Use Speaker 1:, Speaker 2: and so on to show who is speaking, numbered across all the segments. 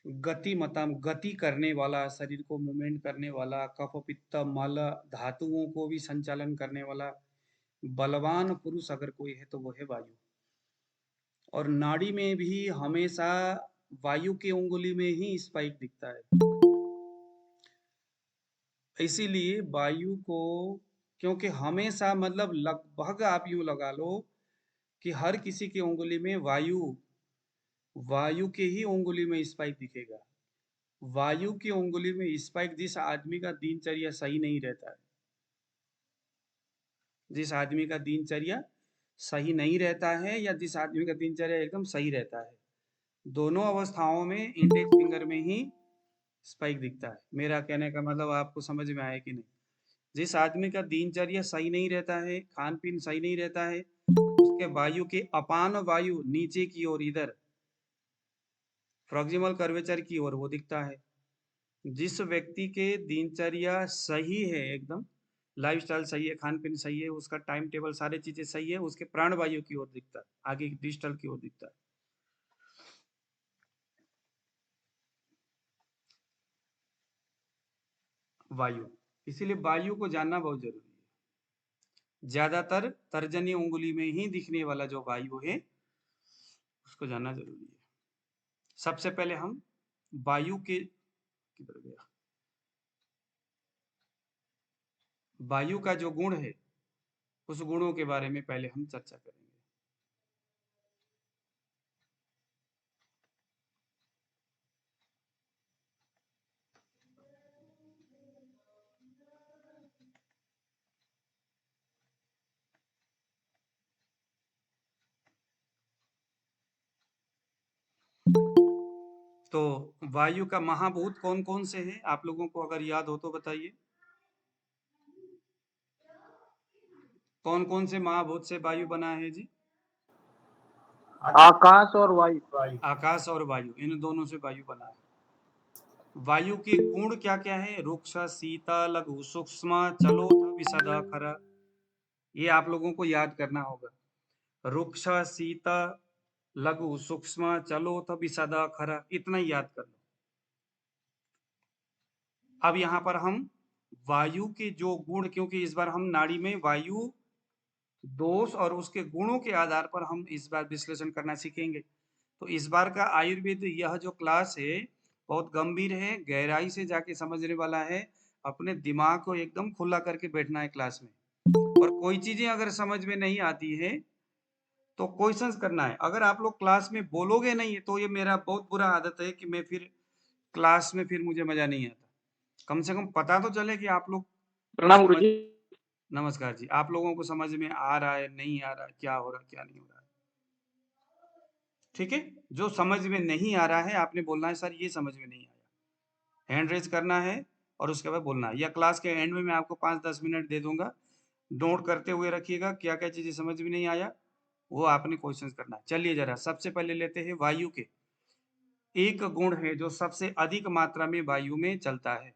Speaker 1: गतिमताम, गति करने वाला, शरीर को मूवमेंट करने वाला, कफ पित्त मल धातुओं को भी संचालन करने वाला बलवान पुरुष अगर कोई है तो वो है वायु। और नाड़ी में भी हमेशा वायु की उंगली में ही स्पाइक दिखता है। इसीलिए वायु को, क्योंकि हमेशा मतलब लगभग आप यूं लगा लो कि हर किसी की उंगली में वायु वायु के ही उंगली में स्पाइक दिखेगा। वायु की उंगली में स्पाइक, जिस आदमी का दिनचर्या सही नहीं रहता है, जिस आदमी का दिनचर्या सही नहीं रहता है या जिस आदमी का दिनचर्या एकदम सही रहता है, दोनों अवस्थाओं में इंडेक्स फिंगर में ही स्पाइक दिखता है। मेरा कहने का मतलब आपको समझ में आया कि नहीं? जिस आदमी का दिनचर्या सही नहीं रहता है, खान पीन सही नहीं रहता है, उसके वायु के अपान वायु नीचे की ओर, इधर प्रॉक्सिमल कर्वेचर की ओर वो दिखता है। जिस व्यक्ति के दिनचर्या सही है, एकदम लाइफस्टाइल सही है, खान पीन सही है, उसका टाइम टेबल सारी चीजें सही है, उसके प्राण वायु की ओर दिखता है, आगे डिजिटल की ओर दिखता है वायु। इसीलिए वायु को जानना बहुत जरूरी है। ज्यादातर तर्जनी उंगली में ही दिखने वाला जो वायु है उसको जानना जरूरी है। सबसे पहले हम वायु के, किधर गया, वायु का जो गुण है उस गुणों के बारे में पहले हम चर्चा करेंगे। तो वायु का महाभूत कौन कौन से हैं, आप लोगों को अगर याद हो तो बताइए। कौन कौन से महाभूत से वायु बना है जी?
Speaker 2: आकाश और वायु।
Speaker 1: आकाश और वायु, इन दोनों से वायु बना है। वायु के गुण क्या क्या है? रुक्ष शीत लघु सूक्ष्म चलोथ विशद खर, ये आप लोगों को याद करना होगा। रुक्ष शीत लघु सूक्ष्म चलोथ विशद खर, इतना ही याद कर लो। अब यहाँ पर हम वायु के जो गुण, क्योंकि इस बार हम नाड़ी में वायु दोष और उसके गुणों के आधार पर हम इस बार विश्लेषण करना सीखेंगे। तो इस बार का आयुर्वेद यह जो क्लास है बहुत गंभीर है, गहराई से जाके समझने वाला है। अपने दिमाग को एकदम खुला करके बैठना है क्लास में। और कोई चीजें अगर समझ में नहीं आती है तो क्वेश्चंस करना है। अगर आप लोग क्लास में बोलोगे नहीं तो ये मेरा बहुत बुरा आदत है कि मैं फिर क्लास में फिर मुझे मजा नहीं आता। कम से कम पता तो चले कि आप लोग
Speaker 2: प्रणाम
Speaker 1: समझ,
Speaker 2: गुरुजी।
Speaker 1: नमस्कार जी, आप लोगों को समझ में आ रहा है नहीं आ रहा है, क्या हो रहा है क्या नहीं हो रहा है। ठीक है, जो समझ में नहीं आ रहा है आपने बोलना है सर ये समझ में नहीं आया, हैंड रेज करना है और उसके बाद बोलना है। या क्लास के एंड में मैं आपको 5-10 मिनट दे दूंगा, नोट करते हुए रखिएगा क्या क्या चीजें समझ में नहीं आया, वो आपने क्वेश्चन करना है। चलिए जरा सबसे पहले लेते हैं वायु के। एक गुण है जो सबसे अधिक मात्रा में वायु में चलता है,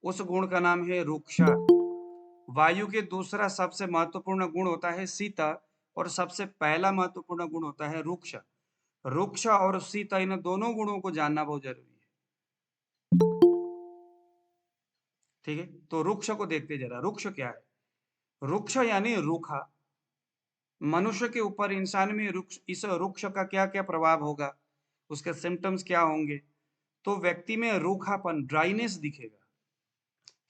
Speaker 1: उस गुण का नाम है रुक्षा। वायु के दूसरा सबसे महत्वपूर्ण गुण होता है शीत, और सबसे पहला महत्वपूर्ण गुण होता है रुक्ष। रुक्ष और शीत, इन दोनों गुणों को जानना बहुत जरूरी है। ठीक है, तो रुक्ष को देखते जरा, रुक्ष क्या है? रुक्ष यानी रूखा। मनुष्य के ऊपर, इंसान में रुक्ष, इस रुक्ष का क्या क्या प्रभाव होगा, उसके सिम्टम्स क्या होंगे? तो व्यक्ति में रूखापन, ड्राइनेस दिखेगा।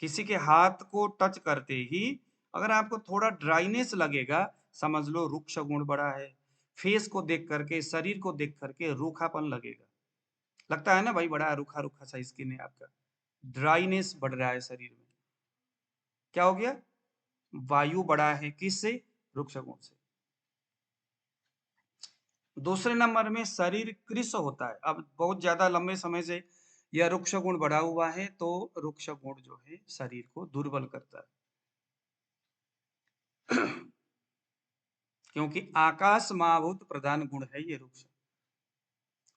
Speaker 1: किसी के हाथ को टच करते ही अगर आपको थोड़ा ड्राइनेस लगेगा, समझ लो रुक्ष गुण बढ़ा है। फेस को देख करके, शरीर को देख करके रूखापन लगेगा, लगता है ना भाई बड़ा रूखा रूखा सा स्किन है आपका, ड्राइनेस बढ़ रहा है शरीर में, क्या हो गया? वायु बढ़ा है, किससे? रुक्ष गुण से। दूसरे नंबर में शरीर कृश होता है। अब बहुत ज्यादा लंबे समय से यह रुक्ष गुण बढ़ा हुआ है तो रुक्ष गुण जो है शरीर को दुर्बल करता है। क्योंकि आकाश महाभूत प्रधान गुण है ये रुक्ष।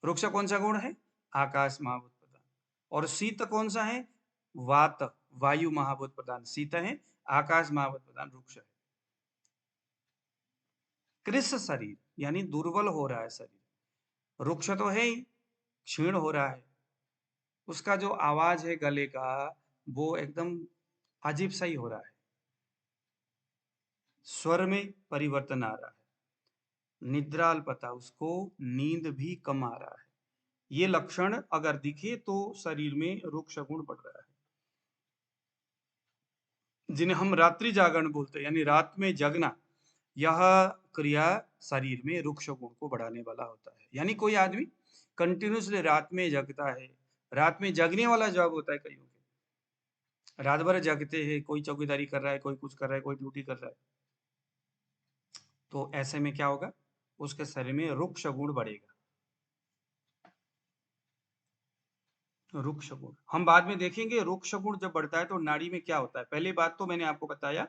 Speaker 1: रुक्ष कौन सा गुण है? आकाश महाभूत प्रधान। और शीत कौन सा है? वात, वायु महाभूत प्रधान शीत है, आकाश महाभूत प्रधान रुक्ष है। कृश शरीर यानी दुर्बल हो रहा है शरीर, रुक्ष तो है ही, क्षीण हो रहा है। उसका जो आवाज है गले का, वो एकदम अजीब सा ही हो रहा है, स्वर में परिवर्तन आ रहा है, निद्रालपता, उसको नींद भी कम आ रहा है। ये लक्षण अगर दिखे तो शरीर में रुक्ष गुण बढ़ रहा है, जिन्हें हम रात्रि जागरण बोलते हैं, यानी रात में जगना। यह क्रिया शरीर में रुक्ष गुण को बढ़ाने वाला होता है। यानी कोई आदमी कंटिन्यूसली रात में जगता है, रात में जगने वाला जॉब होता है कईयों के, रात भर जगते हैं, कोई चौकीदारी कर रहा है, कोई कुछ कर रहा है, कोई ड्यूटी कर रहा है, तो ऐसे में क्या होगा, उसके शरीर में रुक्ष गुण बढ़ेगा। रुक्ष गुण हम बाद में देखेंगे। रुक्ष गुण जब बढ़ता है तो नाड़ी में क्या होता है। पहली बात तो मैंने आपको बताया,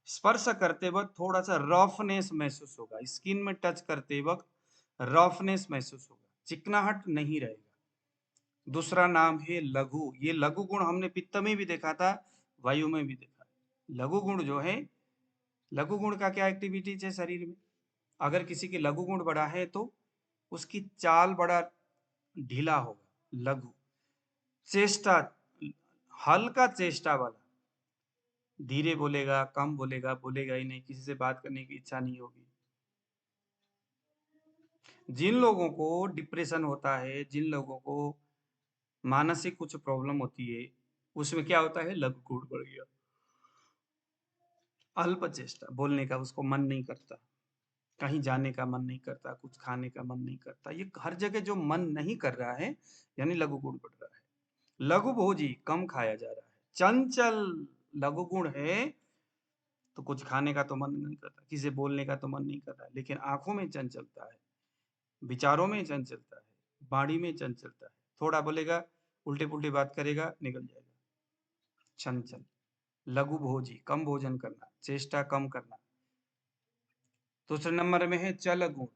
Speaker 1: स्पर्श करते वक्त थोड़ा सा रफनेस महसूस होगा, स्किन में टच करते वक्त रफनेस महसूस होगा, चिकनाहट नहीं रहेगा। दूसरा नाम है लघु। ये लघु गुण हमने पित्त में भी देखा था, वायु में भी देखा है। लघु गुण जो है, लघु गुण का क्या एक्टिविटीज है शरीर में। अगर किसी की लघु गुण बढ़ा है तो उसकी चाल बड़ा ढीला होगा, लघु चेष्टा, हल्का चेष्टा वाला, धीरे बोलेगा, कम बोलेगा, बोलेगा ही नहीं, किसी से बात करने की इच्छा नहीं होगी। जिन लोगों को डिप्रेशन होता है, जिन लोगों को मानसिक कुछ प्रॉब्लम होती है, उसमें क्या होता है, लघु गुण बढ़ गया, अल्प चेष्टा, बोलने का उसको मन नहीं करता, कहीं जाने का मन नहीं करता, कुछ खाने का मन नहीं करता। ये हर जगह जो मन नहीं कर रहा है, यानी लघु गुण बढ़ रहा है। लघु भोजी, कम खाया जा रहा है। चंचल, लघु गुण है तो कुछ खाने का तो मन नहीं करता, किसी से बोलने का तो मन नहीं कर रहा है, लेकिन आंखों में चंचलता है, विचारों में चंचलता है, वाणी में चंचलता है, थोड़ा बोलेगा, उल्टे पुल्टे बात करेगा, निकल जाएगा। चंचल, लघु भोजी, कम भोजन करना, चेष्टा कम करना। दूसरे नंबर में है चल गुण।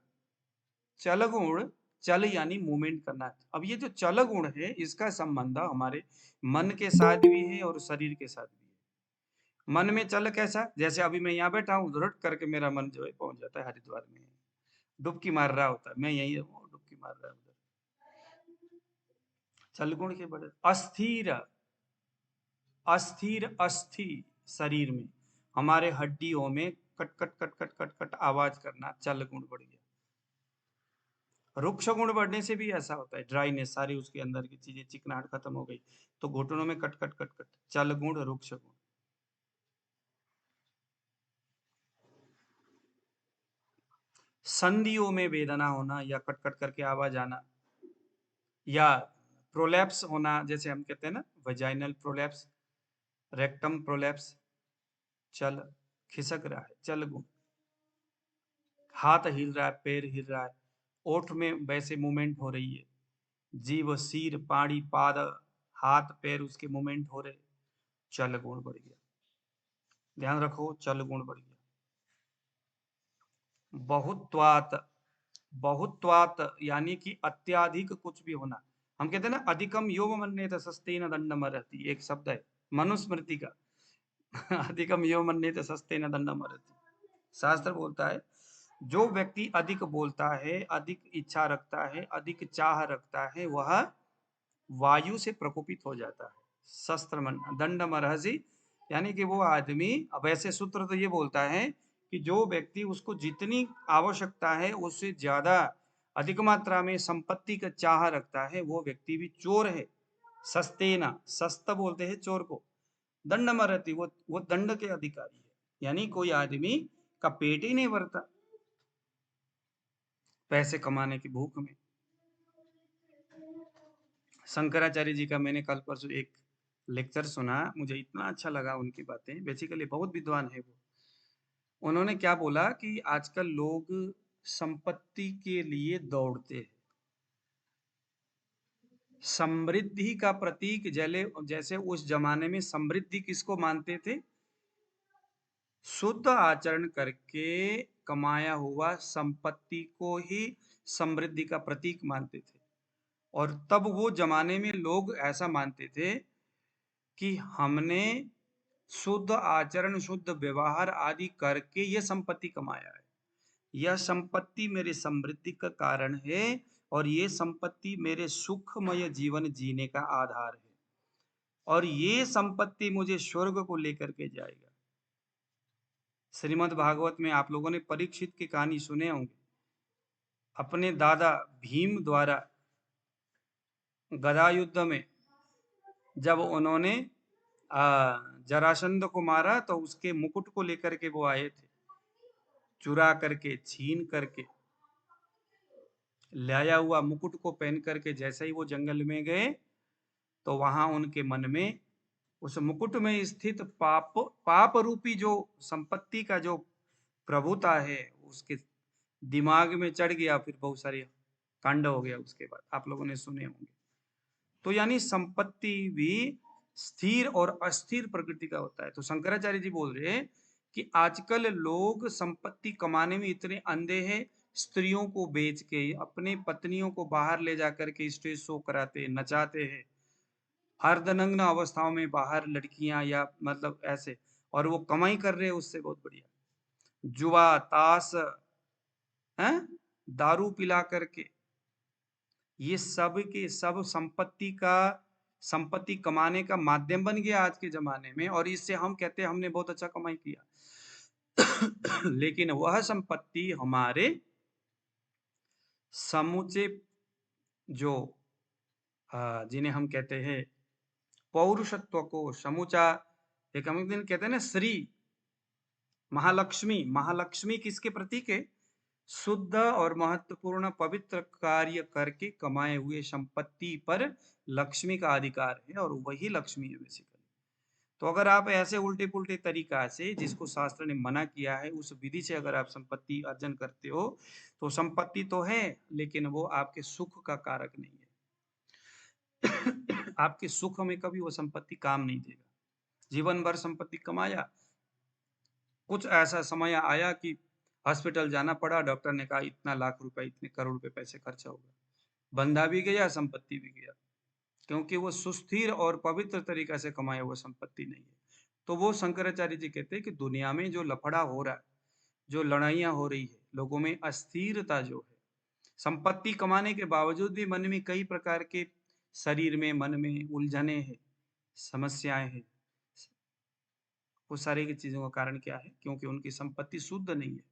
Speaker 1: चल गुण, चल यानी मूवमेंट करना। अब ये जो चल गुण है, इसका संबंध हमारे मन के साथ भी है और शरीर के साथ भी है। मन में चल कैसा, जैसे अभी मैं यहाँ बैठा हूँ, झुरट करके मेरा मन जो है पहुंच जाता है हरिद्वार में, डुबकी मार रहा होता है, मैं यही हूँ, डुबकी मार रहा हूँ उधर। चल गुण के बड़े अस्थिर, अस्थिर अस्थि, शरीर में, हमारे हड्डियों में cut cut cut cut cut cut आवाज करना, चल गुण बढ़ गया। रुक्ष गुण बढ़ने से भी ऐसा होता है, ड्राइनेस, सारी उसके अंदर की चीजें, चिकनाहट खत्म हो गई, तो घुटनों में कट कट कट कट, चल गुण, रुक्ष गुण। संधियों में वेदना होना या कट कट करके आवाज आना, या प्रोलैप्स होना, जैसे हम कहते हैं ना, वजाइनल प्रोलैप्स, रेक्टम प्रोलैप्स, चल, खिसक रहा है, चल गुण। हाथ हिल रहा है, पैर हिल रहा है, ओठ में वैसे मूवमेंट हो रही है, जीव, सिर, पाड़ी, पाद, हाथ पैर, उसके मूवमेंट हो रहे, चल गुण बढ़ गया। ध्यान रखो, चल गुण बढ़ गया। बहुत्वात, बहुत्वात यानी कि अत्याधिक कुछ भी होना। हम कहते हैं ना, अधिकम यो मन्येत सस्तेन दंडम अर्हति, एक शब्द है मनुस्मृति का। अधिकम यो मन्येत सस्तेन दंडम अर्हति, शास्त्र बोलता है, जो व्यक्ति अधिक बोलता है, अधिक इच्छा रखता है, अधिक चाह रखता है, वह वायु से प्रकोपित हो जाता है। शस्त्र मन दंड मरहसी, यानी कि वो आदमी, अब ऐसे सूत्र तो ये बोलता है कि जो व्यक्ति, उसको जितनी आवश्यकता है उससे ज्यादा अधिक मात्रा में संपत्ति का चाह रखता है, वो व्यक्ति भी चोर है। सस्तेना, सस्त बोलते हैं चोर को, दंड मरहति, वो दंड के अधिकारी है, यानी कोई आदमी का पेट ही नहीं भरता पैसे कमाने की भूख में। शंकराचार्य जी का मैंने कल परसों एक लेक्चर सुना, मुझे इतना अच्छा लगा उनकी बातें, बेसिकली बहुत विद्वान है वो। उन्होंने क्या बोला कि आजकल लोग संपत्ति के लिए दौड़ते हैं। समृद्धि का प्रतीक, जैसे उस जमाने में समृद्धि किसको मानते थे, शुद्ध आचरण करके कमाया हुआ संपत्ति को ही समृद्धि का प्रतीक मानते थे। और तब वो जमाने में लोग ऐसा मानते थे कि हमने शुद्ध आचरण, शुद्ध व्यवहार आदि करके ये संपत्ति कमाया है, यह संपत्ति मेरे समृद्धि का कारण है, और ये संपत्ति मेरे सुखमय जीवन जीने का आधार है और ये संपत्ति मुझे स्वर्ग को लेकर के जाएगा। श्रीमद् भागवत में आप लोगों ने परीक्षित की कहानी सुने होंगे। अपने दादा भीम द्वारा गदा युद्ध में जब उन्होंने जरासंध को मारा तो उसके मुकुट को लेकर के वो आए थे, चुरा करके छीन करके लाया हुआ मुकुट को पहन करके जैसे ही वो जंगल में गए तो वहां उनके मन में उस मुकुट में स्थित पाप रूपी जो संपत्ति का जो प्रभुता है उसके दिमाग में चढ़ गया। फिर बहुत सारे कांड हो गया उसके बाद, आप लोगों ने सुने होंगे। तो यानी संपत्ति भी स्थिर और अस्थिर प्रकृति का होता है। तो शंकराचार्य जी बोल रहे हैं कि आजकल लोग संपत्ति कमाने में इतने अंधे हैं, स्त्रियों को बेच के अपने पत्नियों को बाहर ले जाकर के स्टेज शो कराते हैं, नचाते हैं, अर्धनग्न अवस्थाओं में बाहर लड़कियां या मतलब ऐसे, और वो कमाई कर रहे हैं उससे बहुत बढ़िया। जुआ ताश है, दारू पिला करके, ये सब के सब संपत्ति कमाने का माध्यम बन गया आज के जमाने में, और इससे हम कहते हैं हमने बहुत अच्छा कमाई किया। लेकिन वह संपत्ति हमारे समूचे जो जिन्हें हम कहते हैं पौरुषत्व को समूचा, एक हम एक दिन कहते हैं ना श्री महालक्ष्मी, महालक्ष्मी किसके प्रतीक है? शुद्ध और महत्वपूर्ण पवित्र कार्य करके कमाए हुए संपत्ति पर लक्ष्मी का अधिकार है और वही लक्ष्मी है बेसिकली। तो अगर आप ऐसे उल्टे पुल्टे तरीका से, जिसको शास्त्र ने मना किया है, उस विधि से अगर आप संपत्ति अर्जन करते हो तो संपत्ति तो है लेकिन वो आपके सुख का कारक नहीं है। आपके सुख में कभी वो संपत्ति काम नहीं देगा। जीवन भर संपत्ति कमाया, कुछ ऐसा समय आया कि हॉस्पिटल जाना पड़ा, डॉक्टर ने कहा इतना लाख रुपए इतने करोड़ रुपए पैसे खर्चा होगा, बंदा भी गया संपत्ति भी गया, क्योंकि वो सुस्थिर और पवित्र तरीका से कमाया हुआ संपत्ति नहीं है। तो वो शंकराचार्य जी कहते हैं कि दुनिया में जो लफड़ा हो रहा है, जो लड़ाइयां हो रही है, लोगों में अस्थिरता जो है, संपत्ति कमाने के बावजूद भी मन में कई प्रकार के, शरीर में मन में उलझने हैं, समस्याएं हैं, वो सारी की चीजों का कारण क्या है? क्योंकि उनकी संपत्ति शुद्ध नहीं है।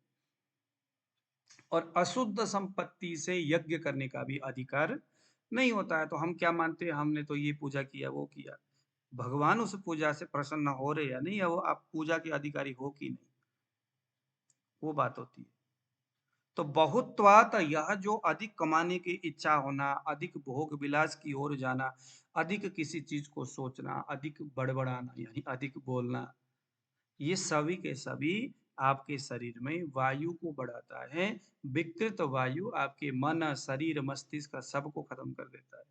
Speaker 1: और अशुद्ध संपत्ति से यज्ञ करने का भी अधिकार नहीं होता है। तो हम क्या मानते हैं, हमने तो ये पूजा किया वो किया, भगवान उस पूजा से प्रसन्न हो रहे या नहीं, या वो आप पूजा के अधिकारी हो कि नहीं, वो बात होती है। तो बहुत्वात यह जो अधिक कमाने की इच्छा होना, अधिक भोग विलास की ओर जाना, अधिक किसी चीज को सोचना, अधिक बड़बड़ाना यानी अधिक बोलना, ये सभी के सभी आपके शरीर में वायु को बढ़ाता है। विकृत वायु आपके मन शरीर मस्तिष्क का सबको खत्म कर देता है।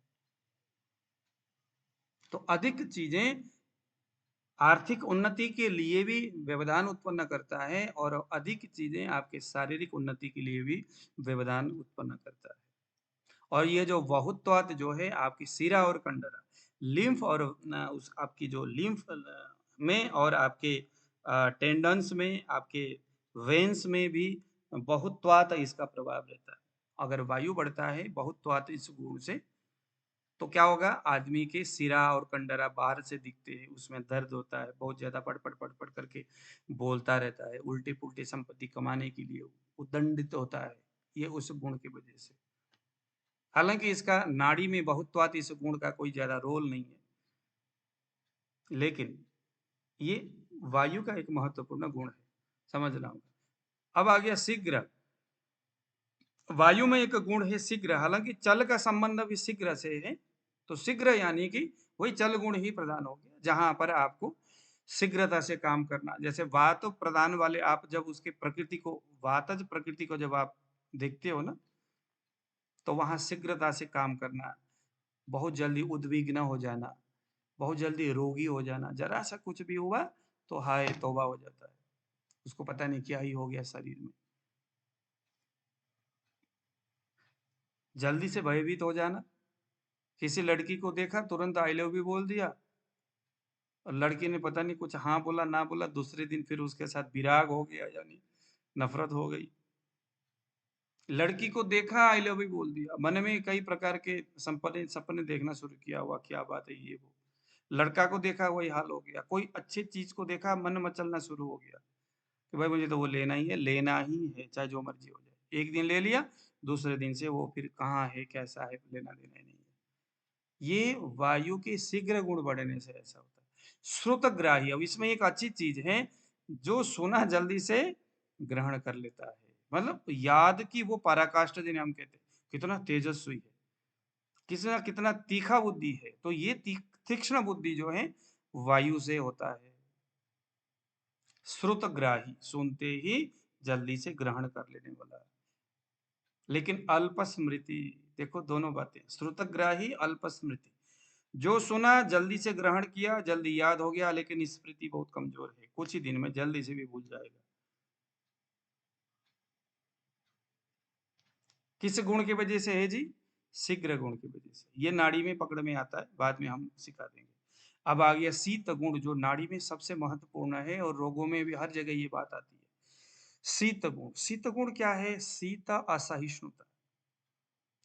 Speaker 1: तो अधिक चीजें आर्थिक उन्नति के लिए भी व्यवधान उत्पन्न करता है और अधिक चीजें आपके शारीरिक उन्नति के लिए भी व्यवधान उत्पन्न करता है। और ये जो बहुत्वात जो है आपकी शिरा और कंडरा, लिम्फ और उस आपकी जो लिम्फ में और आपके टेंडन्स में, आपके वेन्स में भी बहुत्वात इसका प्रभाव रहता है। अगर वायु बढ़ता है बहुत्वात इस गुण से, तो क्या होगा? आदमी के सिरा और कंडरा बाहर से दिखते हैं, उसमें दर्द होता है, बहुत ज्यादा पड़ करके बोलता रहता है, उल्टी पुल्टी संपत्ति कमाने के लिए उद्दंडित होता है, ये उस गुण की वजह से। हालांकि इसका नाड़ी में बहुत्वात इस गुण का कोई ज्यादा रोल नहीं है, लेकिन ये वायु का एक महत्वपूर्ण गुण है, समझना होगा। अब आ गया शीघ्र। वायु में एक गुण है शीघ्र, हालांकि चल का संबंध भी शीघ्र से है। तो शीघ्र यानी कि वही चल गुण ही प्रधान हो गया, जहां पर आपको शीघ्रता से काम करना। जैसे वात प्रधान वाले आप जब उसके प्रकृति को, वातज प्रकृति को जब आप देखते हो ना, तो वहां शीघ्रता से काम करना, बहुत जल्दी उद्विग्न हो जाना, बहुत जल्दी रोगी हो जाना, जरा सा कुछ भी हुआ तो हाय तौबा हो जाता है, उसको पता नहीं क्या ही हो गया शरीर में। जल्दी से भयभीत हो जाना, किसी लड़की को देखा तुरंत आई लव यू बोल दिया, और लड़की ने पता नहीं कुछ हाँ बोला ना बोला, दूसरे दिन फिर उसके साथ विराग हो गया, यानी नफरत हो गई। लड़की को देखा आई लव यू बोल दिया, मन में कई प्रकार के सपने सपने देखना शुरू किया हुआ, क्या बात है ये वो। लड़का को देखा वही हाल हो गया, कोई अच्छी चीज को देखा मन मचलना शुरू हो गया कि भाई मुझे तो वो लेना ही है चाहे जो मर्जी हो जाए। एक दिन ले लिया, दूसरे दिन से वो फिर कहाँ है कैसा है लेना देना ही नहीं है। ये वायु के शीघ्र गुण बढ़ने से ऐसा होता है। श्रुतग्राही, अब इसमें एक अच्छी चीज है, जो सुना जल्दी से ग्रहण कर लेता है, मतलब याद की वो पराकाष्ठा जिन्हें हम कहते हैं, कितना तेजस्वी है, कितना कितना तीखा बुद्धि है। तो ये तीक्ष्ण बुद्धि जो है वायु से होता है। श्रुतग्राही, सुनते ही जल्दी से ग्रहण कर लेने वाला। लेकिन अल्प स्मृति, देखो दोनों बातें, श्रुतग्राही अल्प स्मृति, जो सुना जल्दी से ग्रहण किया, जल्दी याद हो गया, लेकिन स्मृति बहुत कमजोर है, कुछ ही दिन में जल्दी से भी भूल जाएगा। किस गुण की वजह से है जी? शीघ्र गुण की वजह से। ये नाड़ी में पकड़ में आता है, बाद में हम सिखा देंगे। अब आ गया शीत गुण, जो नाड़ी में सबसे महत्वपूर्ण है और रोगों में भी हर जगह ये बात आती है। शीत गुण, शीत गुण क्या है? शीत असहिष्णुता।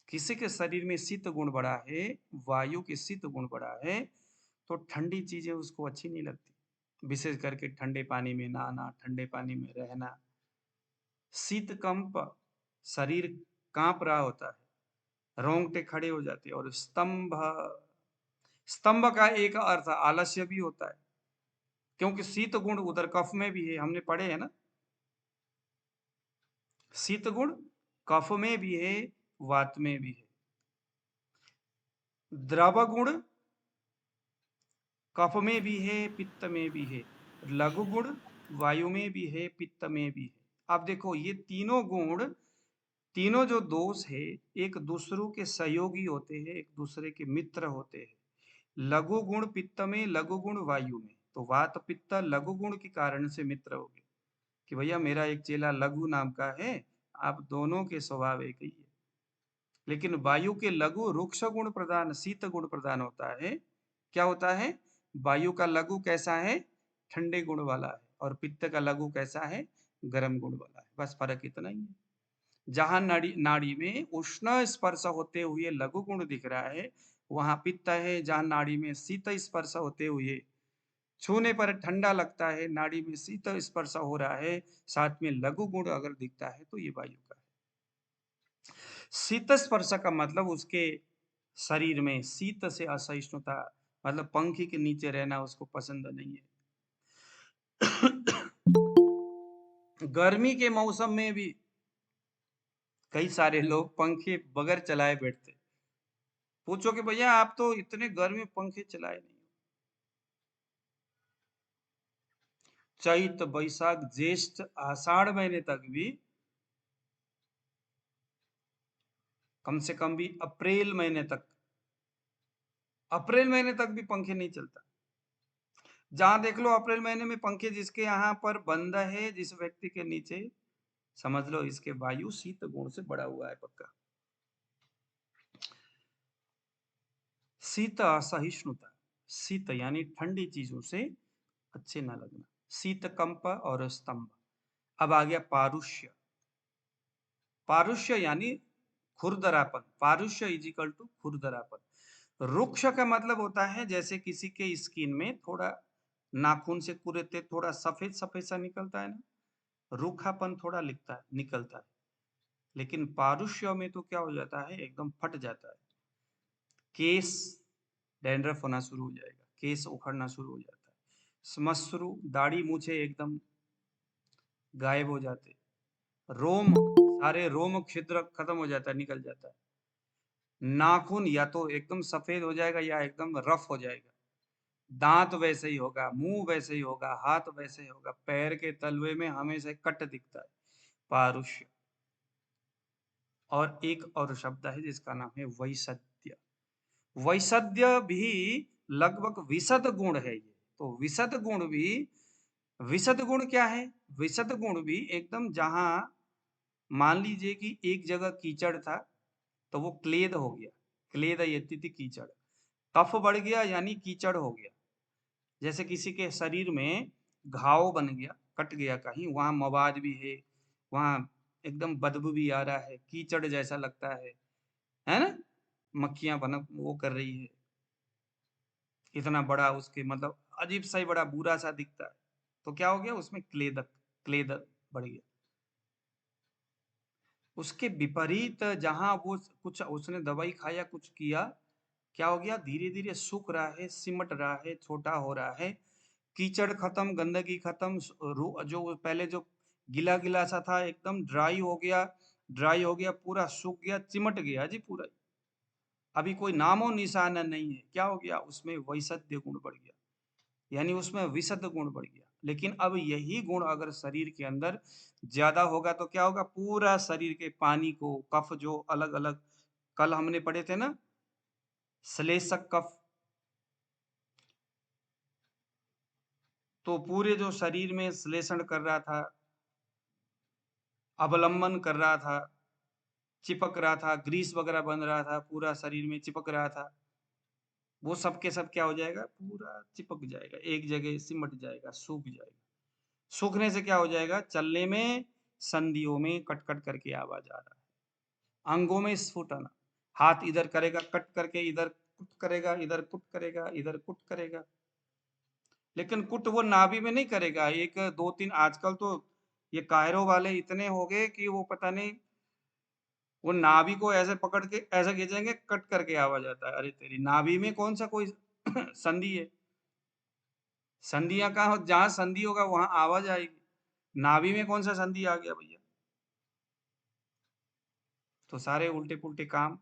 Speaker 1: किसी के शरीर में शीत गुण बढ़ा है, वायु के शीत गुण बढ़ा है, तो ठंडी चीजें उसको अच्छी नहीं लगती, विशेष करके ठंडे पानी में नहाना, ठंडे पानी में रहना। शीत कंप, शरीर कांप रहा होता है, रोंगटे खड़े हो जाते हैं। और स्तंभ, स्तंभ का एक अर्थ आलस्य भी होता है, क्योंकि शीत गुण उधर कफ में भी है, हमने पढ़े है ना। शीत गुण कफ में भी है, वात में भी है। द्रव गुण कफ में भी है, पित्त में भी है। लघु गुण वायु में भी है, पित्त में भी है। अब देखो ये तीनों गुण, तीनों जो दोष है, एक दूसरों के सहयोगी होते हैं, एक दूसरे के मित्र होते हैं। लघु गुण पित्त में, लघु गुण वायु में, तो वात पित्त लघु गुण के कारण से मित्र हो गए कि भैया मेरा एक चेला लघु नाम का है, आप दोनों के स्वभाव एक ही है। लेकिन वायु के लघु रुक्ष गुण प्रधान, शीत गुण प्रधान होता है। क्या होता है? वायु का लघु कैसा है? ठंडे गुण वाला है, और पित्त का लघु कैसा है? गर्म गुण वाला है, बस फर्क इतना ही है। जहां नाड़ी नाड़ी में उष्ण स्पर्श होते हुए लघु गुण दिख रहा है, वहां पित्त है। जहां नाड़ी में शीत स्पर्श होते हुए, छूने पर ठंडा लगता है, नाड़ी में शीत स्पर्श हो रहा है, साथ में लघु गुण अगर दिखता है, तो ये वायु का है। शीत स्पर्श का मतलब उसके शरीर में शीत से असहिष्णुता, मतलब पंखे के नीचे रहना उसको पसंद नहीं है। गर्मी के मौसम में भी कई सारे लोग पंखे बगैर चलाए बैठते। पूछो कि भैया आप तो इतने गर्मी पंखे चलाए नहीं। चैत बैसाख ज्येष्ठ आषाढ़ महीने तक भी, कम से कम भी अप्रैल महीने तक भी पंखे नहीं चलता। जहां देख लो अप्रैल महीने में पंखे जिसके यहाँ पर बंद है, जिस व्यक्ति के नीचे, समझ लो इसके वायु शीत गुण से बड़ा हुआ है पक्का। शीत असहिष्णुता, शीत यानी ठंडी चीजों से अच्छे ना लगना, शीत कंप और स्तंभ। अब आ गया पारुष्य। पारुष्य यानी खुरदरापन, पारुष्य इज इक्वल टू खुरदरापन। रुक्ष का मतलब होता है जैसे किसी के स्किन में थोड़ा नाखून से कुरेते थोड़ा सफेद सफेद सा निकलता है ना, रूखापन थोड़ा लिखता है निकलता है। लेकिन पारुष्य में तो क्या हो जाता है, एकदम फट जाता है। केस डैंड्रफ होना शुरू हो जाएगा, केस उखड़ना शुरू हो जाता है। श्मश्रु, दाढ़ी मूछे एकदम गायब हो जाते। रोम, सारे रोम छिद्र खत्म हो जाता है, निकल जाता है। नाखून या तो एकदम सफेद हो जाएगा या एकदम रफ हो जाएगा। दांत वैसे ही होगा, मुंह वैसे ही होगा, हाथ वैसे ही होगा, पैर के तलवे में हमेशा कट दिखता है। पारुष्य। और एक और शब्द है जिसका नाम है वैसद्य। वैसद्य भी लगभग विशद गुण है ये। तो विशद गुण भी, विशद गुण क्या है? विशद गुण भी एकदम, जहां मान लीजिए कि एक जगह कीचड़ था, तो वो क्लेद हो गया, क्लेद यति थी कीचड़, कफ बढ़ गया यानी कीचड़ हो गया। जैसे किसी के शरीर में घाव बन गया, कट गया कहीं, वहां मवाद भी है, वहां एकदम बदबू भी आ रहा है, कीचड़ जैसा लगता है ना? मक्खियाँ भनक वो कर रही है, इतना बड़ा उसके मतलब अजीब-सा ही बड़ा बुरा-सा दिखता है। तो क्या हो गया उसमें क्लेदर बढ़ गया। उसके विपरीत जहाँ वो कुछ उसने दवाई खाया, कुछ किया, क्या हो गया धीरे-धीरे सूख रहा है, सिमट रहा है, छोटा हो रहा है, कीचड़ खत्म, गंदगी खत्म, जो पहले जो गीला-गीला सा था एकदम ड्राई हो गया, पूरा सूख गया, चिमट गया जी पूरा। अभी कोई नामो-निशान नहीं है। क्या हो गया? उसमें वैशद्य गुण बढ़ गया, यानी उसमें विशद गुण बढ़ गया। लेकिन अब यही गुण अगर शरीर के अंदर ज़्यादा होगा तो क्या होगा? पूरा शरीर के पानी को, कफ जो अलग-अलग कल हमने पढ़े थे ना, श्लेषक कफ, तो पूरे जो शरीर में श्लेषण कर रहा था, अवलंबन कर रहा था, चिपक रहा था, ग्रीस वगैरह बन रहा था, पूरा शरीर में चिपक रहा था, वो सब के सब क्या हो जाएगा? पूरा चिपक जाएगा, एक जगह सिमट जाएगा, सूख जाएगा। सूखने से क्या हो जाएगा? चलने में, संधियों में कट-कट करके आवाज़ आ रहा है। अंगों में स्फुटन, हाथ इधर करेगा कट करके, इधर कुट करेगा, इधर कुट करेगा, इधर कुट करेगा। लेकिन कुट वो नाभि में नहीं करेगा, 1, 2, 3 आजकल तो ये कायरो वाले इतने हो गए कि वो पता नहीं, वो नाभि को ऐसे पकड़ के ऐसे खींचेंगे, कट करके आवाज़ आता है। अरे तेरी नाभि में कौन-सा कोई संधि है? संधियाँ कहाँ हो, जहाँ संधि होगा वहाँ आवाज़ आएगी। नाभि में कौन-सा संधि आ गया भैया? तो सारे उल्टे-पुल्टे काम।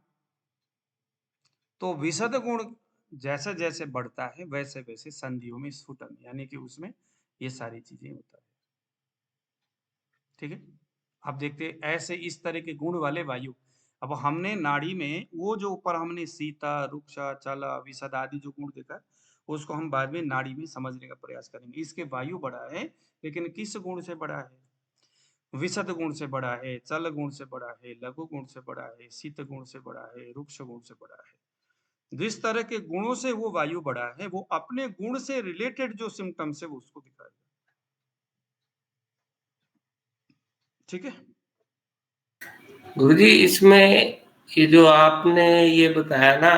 Speaker 1: तो विशद गुण जैसे-जैसे बढ़ता है, वैसे-वैसे संधियों में स्फुटन, यानी कि उसमें ये सारी चीज़ें होता है। ठीक है? अब देखते हैं ऐसे इस तरह के गुण वाले वायु। अब हमने नाड़ी में वो जो ऊपर हमने शीता, रुक्षा, चला, विशद आदि जो गुण देखा, उसको हम बाद में नाड़ी में समझने का प्रयास करेंगे। इसके वायु बड़ा है, लेकिन किस गुण से बड़ा है? विशद गुण से बड़ा है, चल गुण से बड़ा है, लघु गुण से बड़ा है, शीत गुण से बड़ा है, रुक्ष गुण से बड़ा है। जिस तरह के गुणों से वो वायु बड़ा है, वो अपने गुण से रिलेटेड जो सिम्पटम्स है वो उसको दिखाएगा। ठीक है?
Speaker 2: गुरुजी इसमें ये जो आपने ये बताया ना,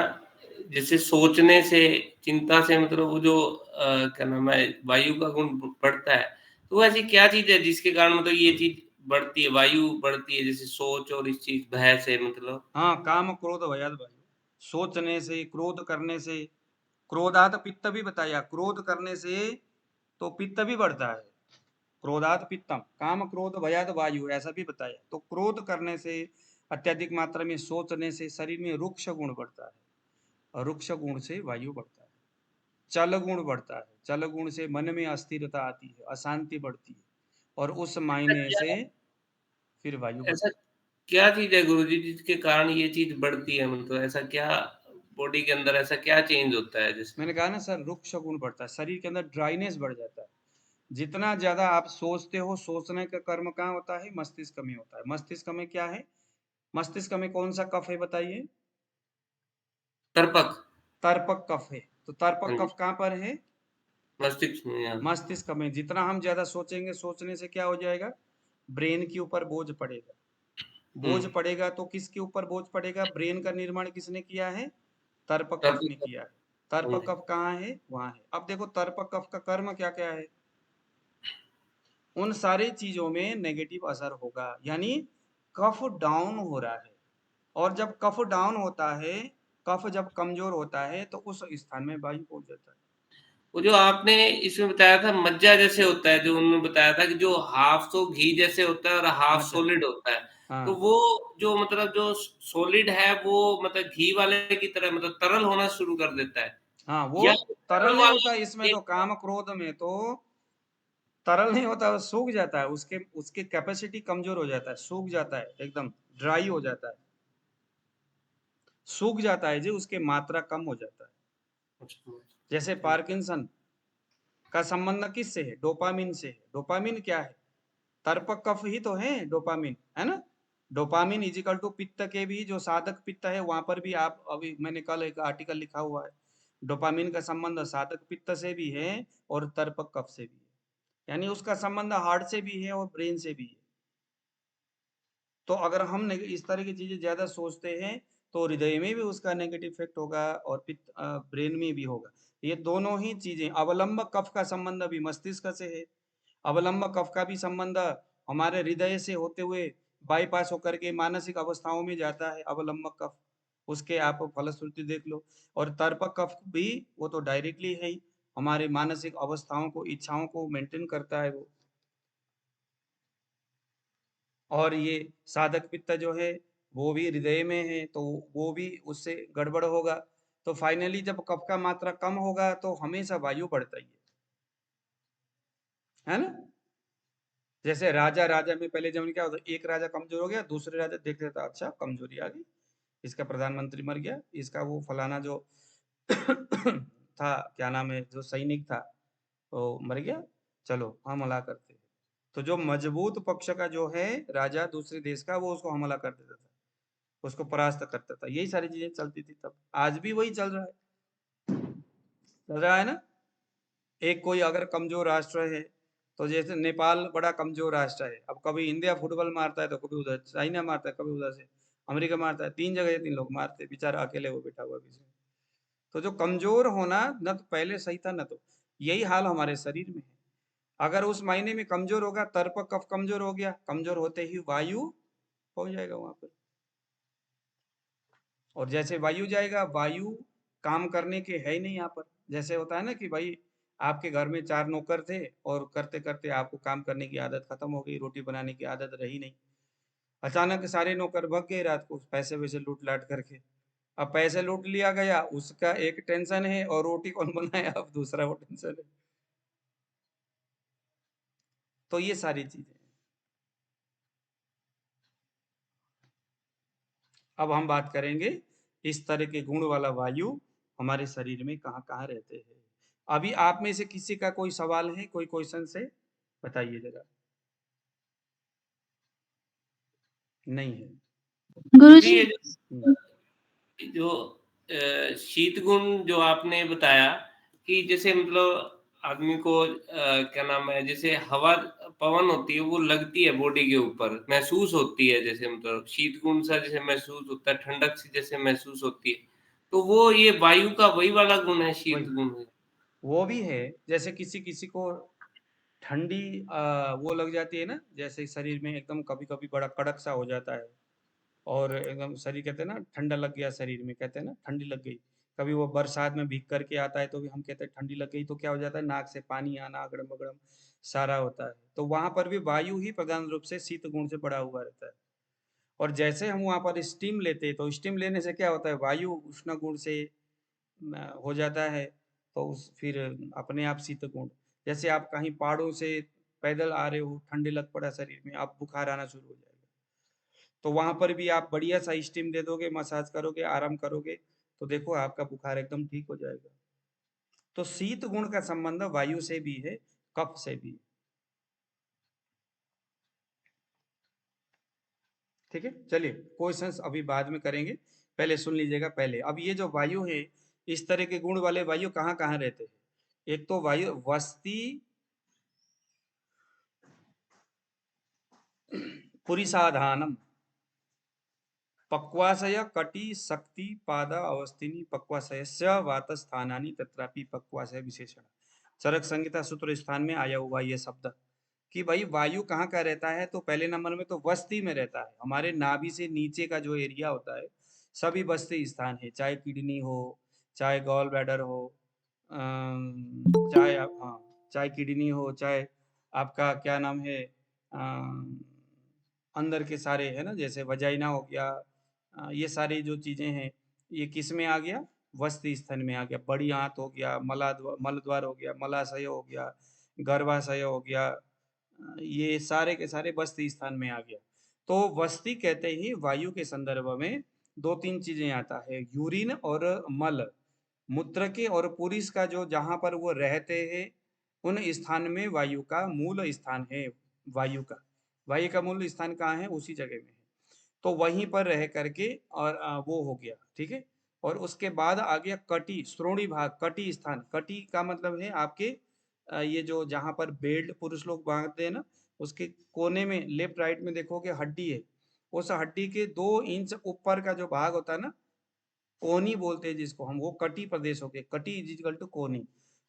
Speaker 2: जैसे सोचने से, चिंता से मतलब वो जो क्या नाम है, वायु का गुण बढ़ता है, तो ऐसी क्या चीज़ है जिसके कारण मतलब ये चीज़ बढ़ती है, वायु बढ़ती है, जैसे सोच और इस चीज़ भय से मतलब?
Speaker 1: हाँ, काम, क्रोध, भयाद वायु। सोचने से, क्रोध करने से, क्रोधात पित्त भी बताया, क्रोध करने से तो पित्त भी बढ़ता है। क्रोधात पित्तम, काम, क्रोध, भयाद वायु ऐसा भी बताया। तो क्रोध करने से, अत्यधिक मात्रा में सोचने से शरीर में रुक्ष गुण बढ़ता है, और रुक्ष गुण से वायु बढ़ता है। चल गुण बढ़ता है, चल गुण से मन में अस्थिरता आती है, अशांति बढ़ती है, और उस
Speaker 2: ऐसा
Speaker 1: मायने
Speaker 2: क्या
Speaker 1: से फिर वायु
Speaker 2: ऐसा
Speaker 1: बढ़ती है।
Speaker 2: क्या चीज़ है गुरुजी जिसके कारण ये चीज़ बढ़ती है, मतलब ऐसा क्या बॉडी के अंदर ऐसा क्या चेंज होता है जिस?
Speaker 1: मैंने कहा ना सर, रुक्ष गुण बढ़ता है, शरीर के अंदर ड्राइनेस बढ़ जाता है। जितना ज्यादा आप सोचते हो, सोचने का कर्म कहाँ होता है? मस्तिष्क में होता है। मस्तिष्क में क्या है? मस्तिष्क में कौन सा कफ है बताइए?
Speaker 2: तर्पक।
Speaker 1: तर्पक कफ है। तो तर्पक
Speaker 2: हाँ जी,
Speaker 1: कफ कहाँ पर है?
Speaker 2: मस्तिष्क में, हाँ।
Speaker 1: मस्तिष्क में। जितना हम ज्यादा सोचेंगे, सोचने से क्या हो जाएगा? ब्रेन के ऊपर बोझ पड़ेगा।
Speaker 2: हुँ,
Speaker 1: बोझ पड़ेगा तो किसके ऊपर बोझ पड़ेगा? ब्रेन का निर्माण किसने किया है? तर्पक कफ ने
Speaker 2: तर्पक।
Speaker 1: किया है।
Speaker 2: हाँ
Speaker 1: तर्पक
Speaker 2: जी।
Speaker 1: कफ कहाँ है? वहां है। अब देखो तर्पक कफ का कर्म क्या क्या है? उन सारी चीजों में नेगेटिव असर होगा, यानी कफ डाउन हो रहा है। और जब कफ डाउन होता है, कफ जब कमजोर होता है तो उस स्थान में वायु पहुंच जाता है।
Speaker 2: वो जो आपने इसमें बताया था मज्जा जैसे होता है, जो उन्होंने बताया था कि जो हाफ तो घी जैसे होता है और हाफ
Speaker 1: मज्जा।
Speaker 2: सॉलिड होता है। तो
Speaker 1: हाँ।
Speaker 2: वो जो मतलब जो सॉलिड है वो मतलब घी वाले की तरह मतलब तरल होना शुरू कर देता है।
Speaker 1: हाँ, वो
Speaker 2: या
Speaker 1: तरल
Speaker 2: तरल
Speaker 1: नहीं
Speaker 2: वाला
Speaker 1: होता, इसमें तो
Speaker 2: एक
Speaker 1: काम क्रोध में तो तरल नहीं होता, वो सूख जाता है, उसके उसकी कैपेसिटी कमजोर हो जाता है, सूख जाता है, एकदम ड्राई हो जाता है, सूख जाता है जी, उसकी मात्रा कम हो जाता है।
Speaker 2: अच्छा,
Speaker 1: जैसे पार्किंसन का संबंध किससे है? डोपामिन से है। डोपामिन क्या है? तर्पक कफ ही तो है डोपामिन, है ना? डोपामिन इजिकल टू पित्त के भी जो साधक पित्त है, वहां पर भी आप अभी मैंने कल एक आर्टिकल लिखा हुआ है। डोपामिन का संबंध साधक पित्त से भी है और तर्पक कफ से भी है, यानी उसका संबंध हार्ट से भी है और ब्रेन से भी है। तो अगर हम इस तरह की चीजें ज्यादा सोचते हैं तो हृदय में भी उसका नेगेटिव इफेक्ट होगा और पित्त ब्रेन में भी होगा। ये दोनों ही चीजें, अवलंब कफ का संबंध भी मस्तिष्क से है, अवलंब कफ का भी संबंध हमारे हृदय से होते हुए बाईपास होकर के मानसिक अवस्थाओं में जाता है अवलंब कफ, उसके आप फलश्रुति देख लो। और तर्पक कफ भी वो तो डायरेक्टली है ही, हमारे मानसिक अवस्थाओं को, इच्छाओं को मेंटेन करता है वो। और ये साधक पित्त जो है वो भी हृदय में है, तो वो भी उससे गड़बड़ होगा। तो फाइनली जब कफ का मात्रा कम होगा तो हमेशा वायु बढ़ता ही है ना। जैसे राजा राजा में पहले जब क्या होता, एक राजा कमजोर हो गया, दूसरे राजा देख लेता, अच्छा कमजोरी आ गई, इसका प्रधानमंत्री मर गया, इसका वो फलाना जो था, क्या नाम है, जो सैनिक था वो मर गया, चलो हम हमला करते हैं। तो जो मजबूत पक्ष का जो है राजा दूसरे देश का, वो उसको हमला कर देता था, उसको परास्त करता था। यही सारी चीजें चलती थी तब, आज भी वही चल रहा है ना। एक कोई अगर कमजोर राष्ट्र है, तो जैसे नेपाल बड़ा कमजोर राष्ट्र है, अब कभी इंडिया फुटबॉल मारता है तो कभी उधर चाइना मारता है, कभी उधर से अमेरिका मारता है, तीन जगह तीन लोग मारते हैं, बेचारा अकेले वो बैठा हुआ बीच में। तो जो कमजोर होना न तो पहले सही था, न तो यही हाल हमारे शरीर में है। अगर उस महीने में कमजोर होगा, तर्पक कफ कमजोर हो गया, कमजोर होते ही वायु पहुंच जाएगा वहां पर। और जैसे वायु जाएगा, वायु काम करने के है ही नहीं यहाँ पर। जैसे होता है ना कि भाई आपके घर में चार नौकर थे और करते करते आपको काम करने की आदत खत्म हो गई, रोटी बनाने की आदत रही नहीं, अचानक सारे नौकर भग गए रात को पैसे वैसे लूट लाट करके। अब पैसे लूट लिया गया, उसका एक टेंशन है, और रोटी कौन बनाए अब दूसरा वो टेंशन है। तो ये सारी चीजें। अब हम बात करेंगे इस तरह के गुण वाला वायु हमारे शरीर में कहाँ कहाँ रहते हैं। अभी आप में से किसी का कोई सवाल है, कोई क्वेश्चन से बताइए जरा। नहीं है।
Speaker 2: गुरुजी
Speaker 3: गुरुजी।
Speaker 2: ये जो शीत गुण जो आपने बताया कि जैसे मतलब आदमी को क्या नाम है, जैसे हवा पवन होती है वो लगती है बॉडी के ऊपर, महसूस होती है, जैसे मतलब शीत गुण सा जैसे महसूस होता है, ठंडक सी जैसे महसूस होती है, तो वो ये वायु का वही वाला गुण है, शीत
Speaker 1: वही,
Speaker 2: गुण है।
Speaker 1: वो भी है। जैसे किसी किसी को ठंडी वो लग जाती है ना, जैसे शरीर में एकदम कभी कभी बड़ा कड़क सा हो जाता है, और एकदम शरीर, कहते हैं ना ठंडा लग गया शरीर में, कहते हैं ना ठंडी लग गई। कभी वो बरसात में भीग करके आता है तो भी हम कहते हैं ठंडी लग गई, तो क्या हो जाता है, नाक से पानी आना, अगड़म बगड़म सारा होता है। तो वहां पर भी वायु ही प्रधान रूप से शीत गुण से बड़ा हुआ रहता है। और जैसे हम वहां पर स्टीम लेते हैं, तो स्टीम लेने से क्या होता है, वायु उष्ण गुण से हो जाता है, तो उस फिर अपने आप शीत गुण। जैसे आप कहीं पहाड़ों से पैदल आ रहे हो, ठंडे लग पड़ा शरीर में, आप बुखार आना शुरू हो जाएगा, तो वहां पर भी आप बढ़िया सा स्टीम दे दोगे, मसाज करोगे, आराम करोगे, तो देखो आपका बुखार एकदम ठीक हो जाएगा। तो शीत गुण का संबंध वायु से भी है, कफ से भी। ठीक है, चलिए क्वेश्चंस अभी बाद में करेंगे, पहले सुन लीजिएगा। पहले अब ये जो वायु है, इस तरह के गुण वाले वायु कहाँ कहाँ रहते हैं। एक तो वायु वस्ती पुरीसाधानम, पक्वाशय कटि शक्ति पाद अवस्थिनी पक्वाशयस्य वातस्थानानि तत्रापि पक्वाशय विशेषण। चरक संहिता सूत्र स्थान में आया हुआ ये शब्द कि भाई वायु कहाँ का रहता है। तो पहले नंबर में तो वस्ती में रहता है, हमारे नाभि से नीचे का जो एरिया होता है सभी वस्ती स्थान है, चाहे किडनी हो, चाहे गॉल ब्लैडर हो, चाहे हाँ, चाहे किडनी हो, चाहे आपका क्या नाम है, अंदर के सारे है ना, जैसे वजाइना हो गया, ये सारी जो चीजें हैं, ये किस में आ गया, वस्ती स्थल में आ गया। बड़ी आंत हो गया, मल द्वार हो गया, मलाशय हो गया, गर्भाशय हो गया, ये सारे के सारे वस्ती स्थान में आ गया। तो वस्ती कहते ही वायु के संदर्भ में दो तीन चीजें आता है, यूरिन और मल, मूत्र के और पुरुष का जो जहां पर वो रहते हैं, उन स्थान में वायु का मूल स्थान है। वायु का वायु का मूल स्थान कहाँ है, उसी जगह में है। तो वहीं पर रह करके और वो हो गया, ठीक है। और उसके बाद आ गया कटी, श्रोणी भाग, कटी स्थान। कटी का मतलब है आपके ये जो जहां पर बेल्ट पुरुष लोग बांधते हैं ना, उसके कोने में लेफ्ट राइट में देखोगे हड्डी है, उस हड्डी के 2 इंच ऊपर का जो भाग होता है ना, कोहनी बोलते हैं जिसको हम, वो कटी प्रदेश हो गए। कटी इज इक्वल टू कोहनी।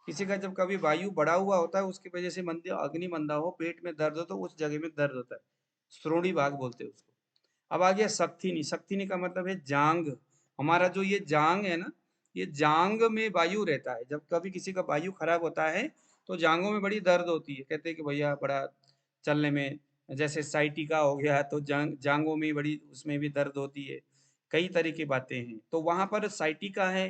Speaker 1: किसी का जब कभी वायु बढ़ा हुआ होता है, उसकी वजह से मंदी अग्नि मंदा हो, पेट में दर्द हो, तो उस जगह में दर्द होता है, श्रोणी भाग बोलते हैं उसको। अब आ गया सक्थिनी। सक्थिनी का मतलब है जांग। हमारा जो ये जांग है ना, ये जांग में वायु रहता है। जब कभी किसी का वायु खराब होता है तो जांगों में बड़ी दर्द होती है। कहते हैं कि भैया बड़ा चलने में, जैसे साइटिका हो गया तो जांगों में बड़ी, उसमें भी दर्द होती है। कई तरह की बातें हैं। तो वहां पर साइटिका है,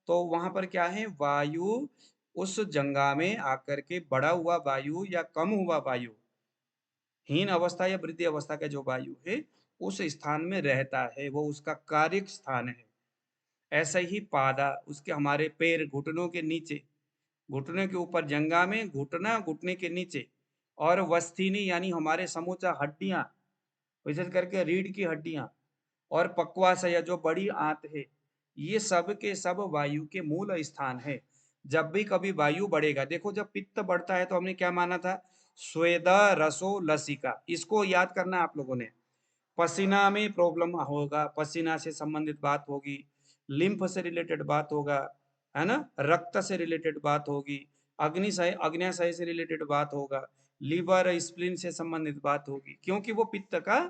Speaker 1: तो वहां पर क्या है, वायु उस जंगा में आकर के बढ़ा हुआ वायु या कम हुआ वायु, हीन अवस्था या वृद्धि अवस्था का जो वायु है, उस स्थान में रहता है, वो उसका कार्य स्थान है। ऐसा ही पादा, उसके हमारे पैर घुटनों के नीचे, घुटने के ऊपर जंगा में, घुटना घुटने के नीचे, और वस्तीनी यानी हमारे समूचा हड्डियां, विशेष करके रीढ़ की हड्डियां, और पक्वाशय जो बड़ी आंत है, ये सब के सब वायु के मूल स्थान है। जब भी कभी वायु बढ़ेगा, देखो जब पित्त बढ़ता है तो हमने क्या माना था, स्वेद रसो लसिका, इसको याद करना है आप लोगों ने। पसीना में प्रॉब्लम होगा, पसीना से संबंधित बात होगी, लिम्फ से रिलेटेड बात होगा, है ना, रक्त से रिलेटेड बात होगी, अग्निशय अग्न्याशय से रिलेटेड बात होगा, लीवर स्प्लीन से संबंधित बात होगी, क्योंकि वो पित्त का,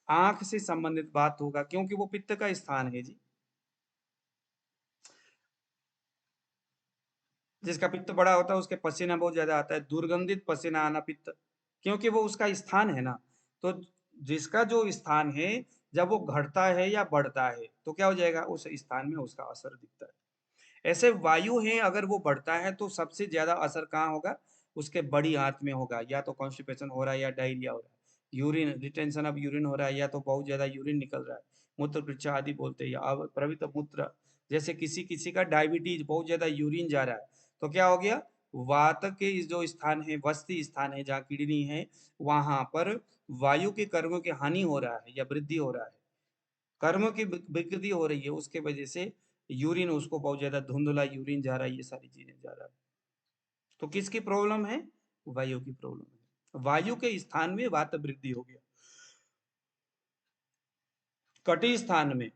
Speaker 1: आंख से संबंधित बात होगा, क्योंकि वो पित्त का स्थान है जी। जिसका पित्त बड़ा होता है उसके पसीना बहुत ज्यादा आता है, दुर्गंधित पसीना आना पित्त, क्योंकि वो उसका स्थान है ना। तो जिसका जो स्थान है, जब वो घटता है या बढ़ता है तो क्या हो जाएगा, उस स्थान में उसका असर दिखता है। ऐसे वायु है, अगर वो बढ़ता है तो सबसे ज्यादा असर कहाँ होगा, उसके बड़ी आंत में होगा। या तो कॉन्स्टिपेशन हो रहा है, या डायरिया हो रहा है, यूरिन रिटेंशन ऑफ यूरिन हो रहा है, या तो बहुत ज्यादा यूरिन निकल रहा है, मूत्र पृच्छा आदि बोलते हैं, अब प्रवृत्त मूत्र। जैसे किसी किसी का डायबिटीज, बहुत ज्यादा यूरिन जा रहा है, तो क्या हो गया, वात के इस जो स्थान है, वस्ती स्थान है जहाँ किडनी है, वहां पर वायु के कर्मों की हानि हो रहा है या वृद्धि हो रहा है, कर्म की विकृति हो रही है, उसके वजह से यूरिन, उसको बहुत ज्यादा धुंधला यूरिन जा रहा है, ये सारी चीजें जा रहा है। तो किसकी प्रॉब्लम है, वायु की प्रॉब्लम है। वायु के स्थान में वात वृद्धि हो गया। कटी स्थान में,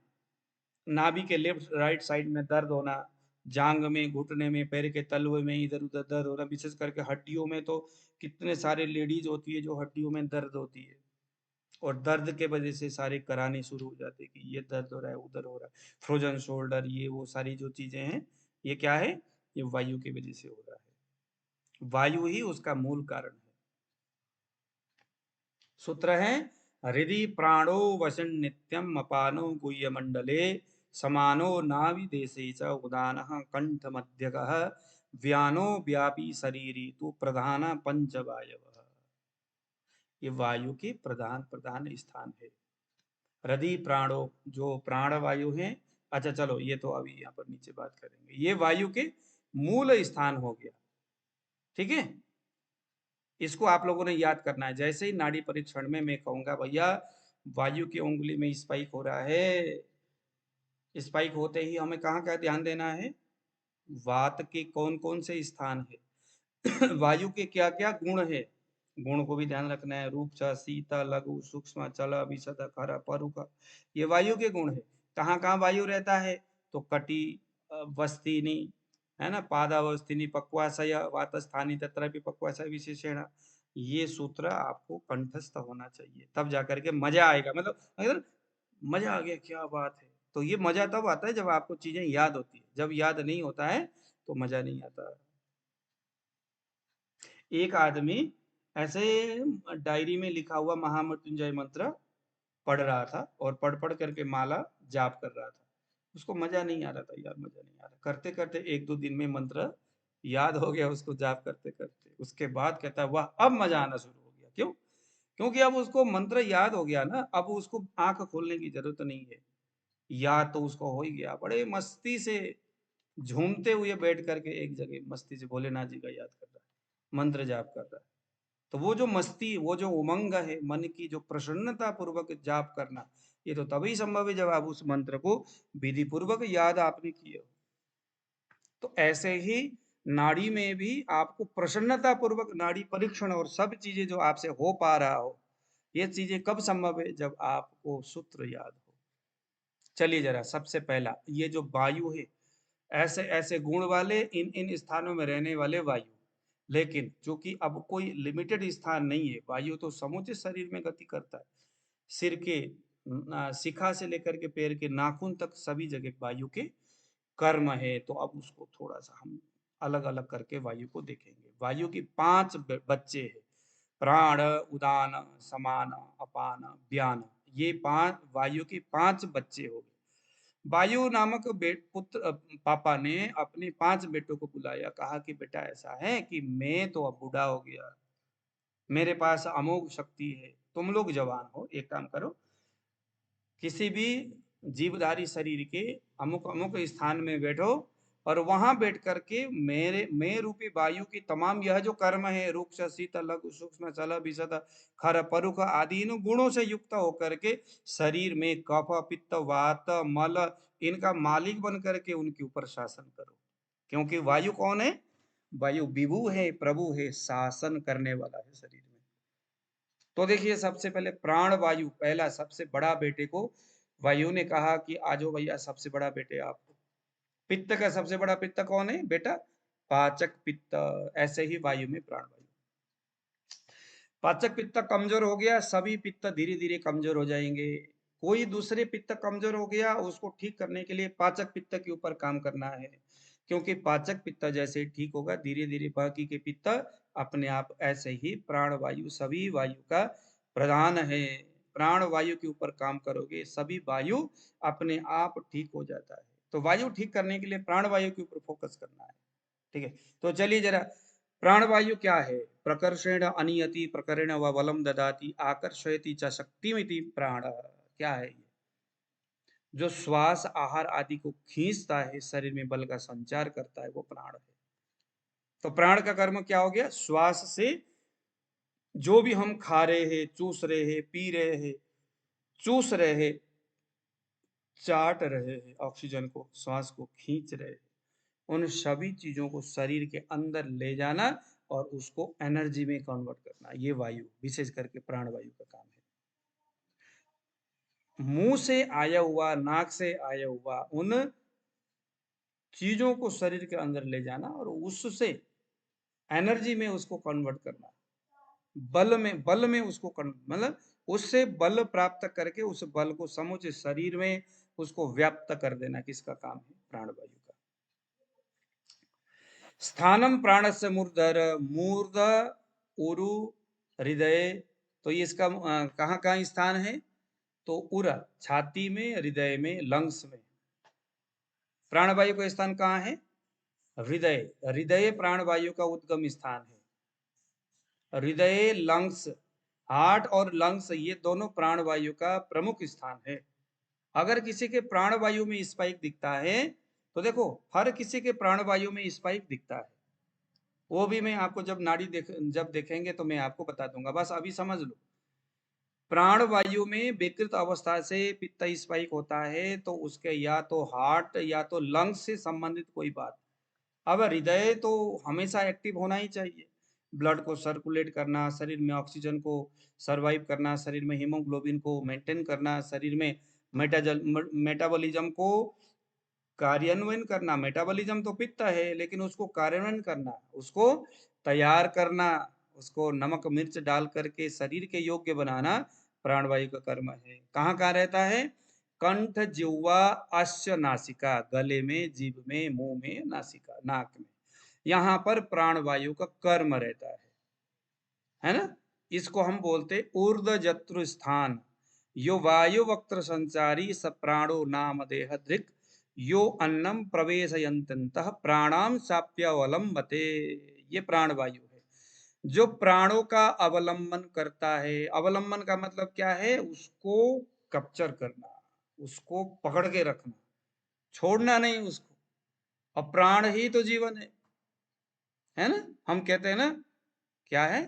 Speaker 1: नाभि के लेफ्ट राइट साइड में दर्द होना, जांग में, घुटने में, पैर के तलवे में इधर उधर दर्द होना, विशेष करके हड्डियों में तो कितने सारे लेडीज होती है जो हड्डियों में दर्द होती है, और दर्द के वजह से सारे कराने शुरू हो जाते हैं कि ये दर्द हो रहा है, उधर हो रहा है, फ्रोजन शोल्डर, ये वो सारी जो चीजें हैं, ये क्या है, ये वायु की वजह से हो रहा है। वायु ही उसका मूल कारण है। सूत्र है, हृदि प्राणो वशन नित्यम अपानो गुह्य मंडले, समानो नाभि देशे च उदानः कंठ मध्यगः, व्यानो व्यापी शरीरी तु प्रधान पंचवायव। ये वायु के प्रधान प्रधान स्थान है। हृदय प्राणो, जो प्राण वायु है, अच्छा चलो ये तो अभी यहाँ पर नीचे बात करेंगे, ये वायु के मूल स्थान हो गया। ठीक है, इसको आप लोगों ने याद करना है। जैसे ही नाड़ी परीक्षण में मैं कहूंगा भैया वायु की उंगली में स्पाइक हो रहा है, स्पाइक होते ही हमें कहाँ का ध्यान देना है, वात के कौन कौन से स्थान है, वायु के क्या क्या गुण है, गुण को भी ध्यान रखना है। रूप च शीत लघु सूक्ष्म चल विशद खर परुख, ये वायु के गुण है। कहाँ कहाँ वायु रहता है, तो कटी, वस्तिनी, है ना, पादावस्थिनी, पक्वाशय वातस्थानी तत्र भी पक्वाशय विशेषण। ये सूत्र आपको कंठस्थ होना चाहिए, तब जाकर के मजा आएगा। मतलब अगर मजा आ गया, क्या बात है, तो ये मजा तब आता है जब आपको चीजें याद होती है। जब याद नहीं होता है तो मजा नहीं आता। एक आदमी ऐसे डायरी में लिखा हुआ महामृत्युंजय मंत्र पढ़ रहा था, और पढ़ पढ़ करके माला जाप कर रहा था। उसको मजा नहीं आ रहा था, यार मजा नहीं आ रहा। करते करते 1-2 दिन में मंत्र याद हो गया उसको, जाप करते करते। उसके बाद कहता है वाह, अब मजा आना शुरू हो गया। क्यों, क्योंकि अब उसको मंत्र याद हो गया ना, अब उसको आंख खोलने की जरूरत नहीं है, याद तो उसको हो ही गया। बड़े मस्ती से झूमते हुए बैठ करके एक जगह मस्ती से भोलेनाथ जी का याद कर रहा है, मंत्र जाप कर रहा है। तो वो जो मस्ती, वो जो उमंग है, मन की जो प्रसन्नता पूर्वक जाप करना, ये तो तभी संभव है जब आप उस मंत्र को विधि पूर्वक याद आपने किए हो। तो ऐसे ही नाड़ी में भी आपको प्रसन्नता पूर्वक नाड़ी परीक्षण और सब चीजें जो आपसे हो पा रहा हो, ये चीजें कब संभव है? जब आपको सूत्र याद हो। चलिए जरा, सबसे पहला ये जो वायु है, ऐसे ऐसे गुण वाले इन इन स्थानों में रहने वाले वायु, लेकिन चूंकि अब कोई लिमिटेड स्थान नहीं है, वायु तो समूचे शरीर में गति करता है। सिर के शिखा से लेकर के पैर के नाखून तक सभी जगह वायु के कर्म है। तो अब उसको थोड़ा सा हम अलग अलग करके वायु को देखेंगे। वायु की 5 बच्चे हैं, प्राण, उदान, समान, अपान, व्यान। ये 5 वायु की 5 बच्चे हो गए। वायु नामक पुत्र पापा ने अपने 5 बेटों को बुलाया, कहा कि बेटा ऐसा है कि मैं तो अब बूढ़ा हो गया, मेरे पास अमोघ शक्ति है, तुम लोग जवान हो, एक काम करो, किसी भी जीवधारी शरीर के अमुक अमुक स्थान में बैठो और वहां बैठ करके मेरे मैं रूपी वायु की तमाम यह जो कर्म है, रूक्ष, शीत, लघु, सूक्ष्म, चल, विशद, खर, परुख आदि इन गुणों से युक्त होकर के शरीर में कफ, पित्त, वात, मल इनका मालिक बन करके उनके ऊपर शासन करो। क्योंकि वायु कौन है? वायु विभु है, प्रभु है, शासन करने वाला है शरीर में। तो देखिए, सबसे पहले प्राण वायु, पहला सबसे बड़ा बेटे को वायु ने कहा कि आजो भैया, सबसे बड़ा बेटे आप। पित्त का सबसे बड़ा पित्त कौन है बेटा? पाचक पित्त। ऐसे ही वायु में प्राण वायु। पाचक पित्त कमजोर हो गया, सभी पित्त धीरे धीरे कमजोर हो जाएंगे। कोई दूसरे पित्त कमजोर हो गया, उसको ठीक करने के लिए पाचक पित्त के ऊपर काम करना है। क्योंकि पाचक पित्त जैसे ठीक होगा, धीरे धीरे बाकी के पित्त अपने आप, ऐसे ही प्राण वायु सभी वायु का प्रधान है। प्राण वायु के ऊपर काम करोगे, सभी वायु अपने आप ठीक हो जाता है। तो वायु ठीक करने के लिए प्राण वायु के ऊपर फोकस करना है। ठीक है, तो चलिए जरा, प्राणवायु क्या है? प्रकर्षेण अनियति प्रकरण व बलम ददाति आकर्षयति च शक्तिमिति प्राण। क्या है ये? जो श्वास, आहार आदि को खींचता है, शरीर में बल का संचार करता है, वो प्राण है। तो प्राण का कर्म क्या हो गया? श्वास से जो भी हम खा रहे हैं, चूस रहे हैं, पी रहे हैं, चूस रहे हैं, चाट रहे हैं, ऑक्सीजन को, श्वास को खींच रहे हैं, उन सभी चीजों को शरीर के अंदर ले जाना और उसको एनर्जी में कन्वर्ट करना, ये वायु, विशेष करके प्राण वायु का काम है। मुंह से आया हुआ, नाक से आया हुआ उन चीजों को शरीर के अंदर ले जाना और उससे एनर्जी में उसको कन्वर्ट करना, बल में उसको मतलब उससे बल प्राप्त करके उस बल को समूचे शरीर में उसको व्याप्त कर देना, किसका काम है? प्राणवायु का। स्थानम प्राणस्य मूर्धर, मूर्ध, उरु, हृदय। तो ये इसका कहाँ कहाँ स्थान है? तो उर छाती में, हृदय में, लंग्स में। प्राणवायु का स्थान कहाँ है? हृदय। हृदय प्राणवायु का उद्गम स्थान है। हृदय, लंग्स, हार्ट और लंग्स, ये दोनों प्राणवायु का प्रमुख स्थान है। अगर किसी के प्राणवायु में स्पाइक दिखता है, तो देखो, हर किसी के प्राणवायु में स्पाइक दिखता है, वो भी मैं आपको जब जब देखेंगे तो मैं आपको बता दूंगा, बस अभी समझ लो। प्राण वायु में विकृत अवस्था से पित्त स्पाइक होता है, तो उसके या तो हार्ट या तो लंग्स से संबंधित कोई बात। अब हृदय तो हमेशा एक्टिव होना ही चाहिए, ब्लड को सर्कुलेट करना, शरीर में ऑक्सीजन को सरवाइव करना, शरीर में हीमोग्लोबिन को मेंटेन करना, शरीर में मेटाबॉलिज्म को कार्यान्वयन करना। मेटाबॉलिज्म तो पित्त है, लेकिन उसको कार्यान्वयन करना, उसको तैयार करना, उसको नमक मिर्च डाल करके शरीर के योग्य बनाना प्राणवायु का कर्म है। कहाँ कहाँ रहता है? कंठ, जिह्वा, अश्य, नासिका, गले में, जीभ में, मुंह में, नासिका, नाक में, यहाँ पर प्राणवायु का कर्म रहता है ना? इसको हम बोलते ऊर्ध्व जत्रु स्थान। यो वायु वक्त्र संचारी स प्राणो नाम देह दृक्, यो अन्नम प्रवेशयन्तः प्राणाम साप्यवलंबते। ये प्राणवायु है, जो प्राणों का अवलंबन करता है। अवलंबन का मतलब क्या है? उसको कैप्चर करना, उसको पकड़ के रखना, छोड़ना नहीं उसको। और प्राण ही तो जीवन है ना? हम कहते हैं ना, क्या है?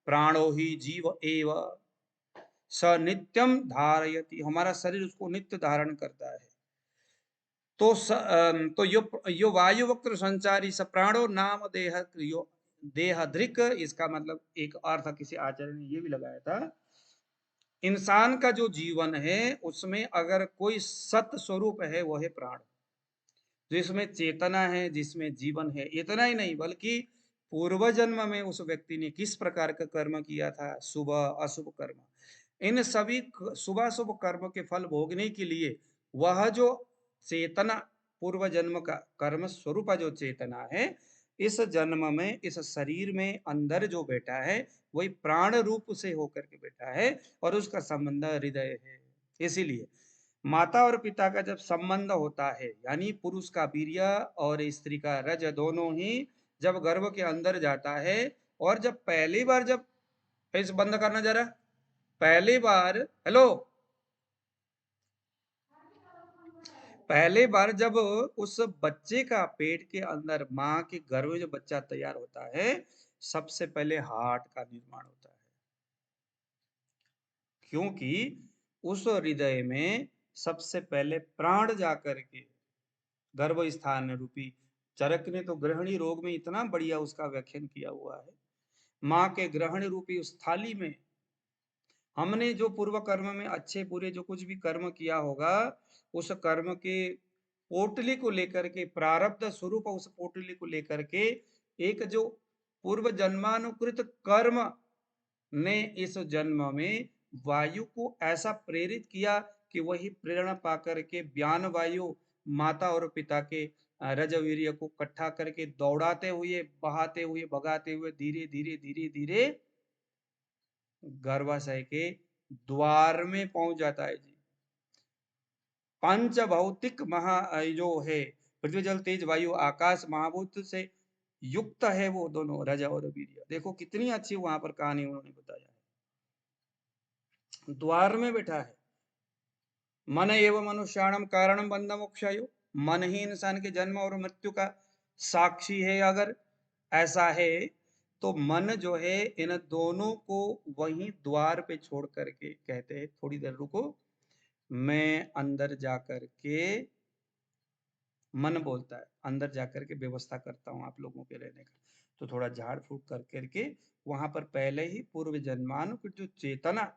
Speaker 1: प्राणो ही जीव एव स नित्यम धारयति, हमारा शरीर उसको नित्य धारण करता है। तो यो वायु वक्र संचारी स प्राणो नाम देह, यो देह दृक। इसका मतलब एक अर्थ किसी आचार्य ने ये भी लगाया था इंसान का जो जीवन है उसमें अगर कोई सत स्वरूप है वो है प्राण, जिसमें चेतना है, जिसमें जीवन है। इतना ही नहीं बल्कि पूर्व जन्म में उस व्यक्ति ने किस प्रकार का कर्म किया था, शुभ अशुभ कर्म, इन सभी शुभ अशुभ कर्म के फल भोगने के लिए वह जो चेतना, पूर्व जन्म का कर्म स्वरूप जो चेतना है, इस जन्म में इस शरीर में अंदर जो बैठा है वही प्राण रूप से होकर के बैठा है और उसका संबंध हृदय है। इसीलिए माता और पिता का जब संबंध होता है, यानी पुरुष का वीर्य और स्त्री का रज दोनों ही जब गर्भ के अंदर जाता है, और जब पहली बार, जब इस बंद करना जरा, पहली बार, हेलो, पहली बार जब उस बच्चे का पेट के अंदर माँ के गर्भ में जो बच्चा तैयार होता है, सबसे पहले हार्ट का निर्माण होता है, क्योंकि उस हृदय में सबसे पहले प्राण जाकर के, गर्भ स्थान रूपी, चरक ने तो ग्रहणी रोग में इतना बढ़िया उसका व्याख्यान किया हुआ है। माँ के ग्रहण रूपी उस थाली में हमने जो पूर्व कर्म में अच्छे बुरे जो कुछ भी कर्म किया होगा, उस कर्म के पोटली को लेकर के, प्रारब्ध स्वरूप उस पोटली को लेकर के, एक जो पूर्व जन्मानुकृत कर्म ने इस जन्म में वायु को ऐसा प्रेरित किया कि वही प्रेरणा पाकर के ज्ञान वायु माता और पिता के रजवीर्य को इकट्ठा करके दौड़ाते हुए, बहाते हुए, भगाते हुए धीरे धीरे धीरे धीरे गर्भाशय के द्वार में पहुंच जाता है जी। पंच भौतिक महा जो है, पृथ्वी जल तेज वायु आकाश महाभूत से युक्त है वो दोनों, रज और वीर्य। देखो कितनी अच्छी वहां पर कहानी उन्होंने बताया है। द्वार में बैठा है। मन एवं मनुष्याणम कारणम बंध मोक्षायो, मन ही इंसान के जन्म और मृत्यु का साक्षी है। अगर ऐसा है तो मन जो है इन दोनों को वहीं द्वार पे छोड़ करके कहते हैं थोड़ी देर रुको, मैं अंदर जाकर के, मन बोलता है अंदर जाकर के व्यवस्था करता हूँ आप लोगों के रहने का। तो थोड़ा झाड़ फूक कर करके वहां पर पहले ही पूर्व जन्मानुकृत जो चेतना,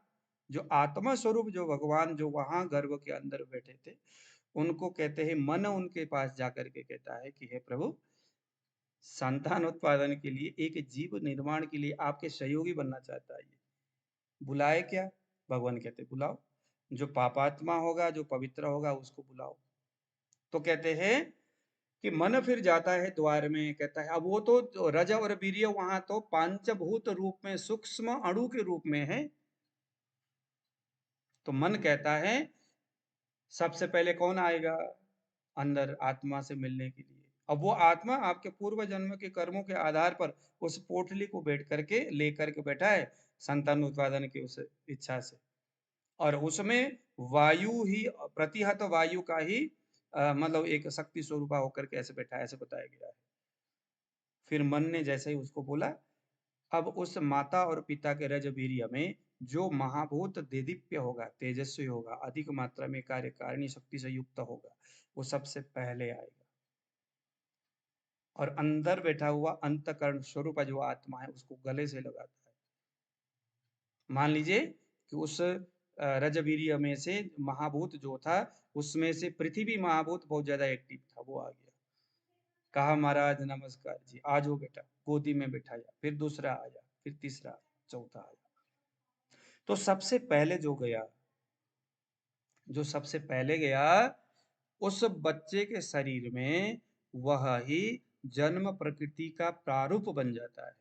Speaker 1: जो आत्मा स्वरूप जो भगवान जो वहां गर्भ के अंदर बैठे थे, उनको कहते हैं मन, उनके पास जाकर के कहता है कि हे प्रभु, संतान उत्पादन के लिए, एक जीव निर्माण के लिए आपके सहयोगी बनना चाहता है। बुलाए क्या? भगवान कहते बुलाओ, जो पापात्मा होगा, जो पवित्र होगा उसको बुलाओ। तो कहते हैं कि मन फिर जाता है द्वार में, कहता है अब वो तो रज और वीर्य वहां तो पांचभूत रूप में, सूक्ष्म अणु के रूप में है। तो मन कहता है सबसे पहले कौन आएगा अंदर आत्मा से मिलने के लिए। अब वो आत्मा आपके पूर्व जन्म के कर्मों के आधार पर उस पोटली को बैठ करके लेकर के बैठा है संतान उत्पादन की उस इच्छा से, और उसमें वायु ही, प्रतिहत वायु का ही मतलब एक शक्ति स्वरूपा होकर के ऐसे बैठा है, ऐसे बताया गया है। फिर मन ने जैसे ही उसको बोला, अब उस माता और पिता के रजवीर्य में जो महाभूत देदीप्य होगा, तेजस्वी होगा, अधिक मात्रा में कार्यकारिणी शक्ति से युक्त होगा, वो सबसे पहले आएगा और अंदर बैठा हुआ अंतकरण स्वरूप जो आत्मा है उसको गले से लगाता है। मान लीजिए कि उस रजवीर्य में से महाभूत जो था, उसमें से पृथ्वी महाभूत बहुत ज्यादा एक्टिव था, वो आ गया, कहा महाराज नमस्कार जी, आज वो बेटा गोदी में बिठाया, फिर दूसरा आया, फिर तीसरा, चौथा आया। तो सबसे पहले जो गया, जो सबसे पहले गया उस बच्चे के शरीर में, वह ही जन्म प्रकृति का प्रारूप बन जाता है।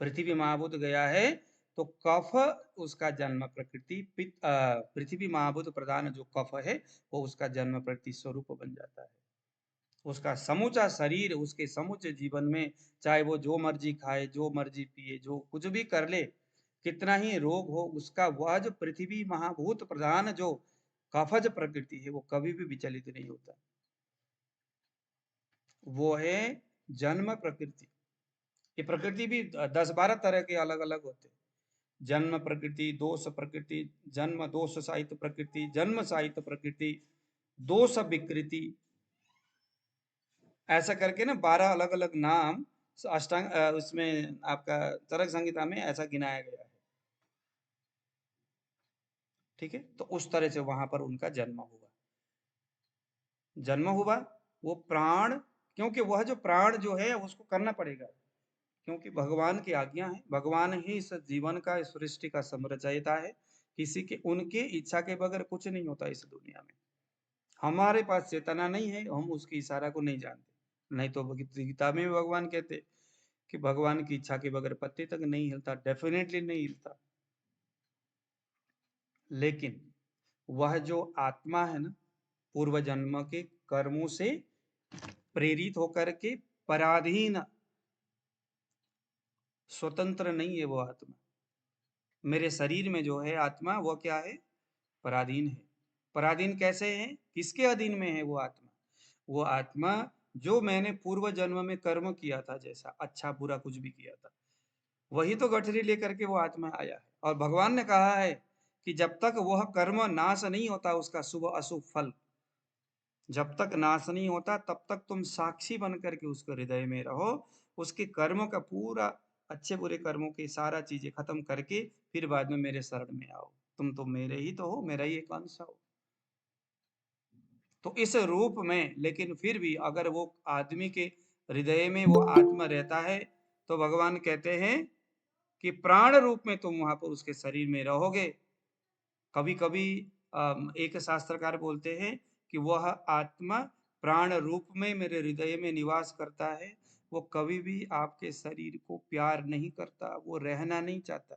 Speaker 1: पृथ्वी महाभूत गया है तो कफ उसका जन्म प्रकृति, पृथ्वी महाभूत प्रधान जो कफ है वो उसका जन्म प्रकृति स्वरूप बन जाता है। उसका समूचा शरीर, उसके समूचे जीवन में, चाहे वो जो मर्जी खाए, जो मर्जी पिए, जो कुछ भी कर ले, कितना ही रोग हो, उसका वह जो पृथ्वी महाभूत प्रधान जो कफज प्रकृति है वो कभी भी विचलित नहीं होता। वो है जन्म प्रकृति। ये प्रकृति भी 10-12 तरह के अलग अलग होते हैं। जन्म प्रकृति, दोष प्रकृति, जन्म दोष साहित्य प्रकृति, जन्म साहित्य प्रकृति, दोष विकृति, ऐसा करके ना 12 अलग अलग नाम अष्टांग उसमें आपका चरक संहिता में ऐसा गिनाया गया है। ठीक है, तो उस तरह से वहां पर उनका जन्म हुआ। वो प्राण, क्योंकि वह जो प्राण जो है उसको करना पड़ेगा, क्योंकि भगवान की आज्ञा है, भगवान ही इस जीवन का, इस सृष्टि का संरचयिता है। किसी के, उनके इच्छा के बगैर कुछ नहीं होता इस दुनिया में। हमारे पास चेतना नहीं है, हम उसकी इशारा को नहीं जानते। नहीं तो गीता में भी भगवान कहते कि भगवान की इच्छा के बगैर पत्ते तक नहीं हिलता, डेफिनेटली नहीं हिलता। लेकिन वह जो आत्मा है ना, पूर्व जन्म के कर्मों से प्रेरित होकर के पराधीन, स्वतंत्र नहीं है वो आत्मा। मेरे शरीर में जो है आत्मा, वो क्या है? पराधीन है। पराधीन कैसे है? किसके अधीन में है वो आत्मा? वो आत्मा जो मैंने पूर्व जन्म में कर्म किया था, जैसा अच्छा बुरा कुछ भी किया था, वही तो गठरी लेकर के वो आत्मा आया है। और भगवान ने कहा है कि जब तक वह कर्म नाश नहीं होता, उसका शुभ अशुभ फल जब तक नाश नहीं होता, तब तक तुम साक्षी बन करके उसके हृदय में रहो। उसके कर्मों का पूरा, अच्छे बुरे कर्मों की सारा चीजें खत्म करके फिर बाद में मेरे शरण में आओ। तुम तो मेरे ही तो हो, मेरा ही एक अंश हो। तो इस रूप में, लेकिन फिर भी अगर वो आदमी के हृदय में वो आत्मा रहता है, तो भगवान कहते हैं कि प्राण रूप में तुम वहां पर उसके शरीर में रहोगे। कभी कभी एक शास्त्रकार बोलते हैं कि वह आत्मा प्राण रूप में मेरे हृदय में निवास करता है। वो कभी भी आपके शरीर को प्यार नहीं करता, वो रहना नहीं चाहता।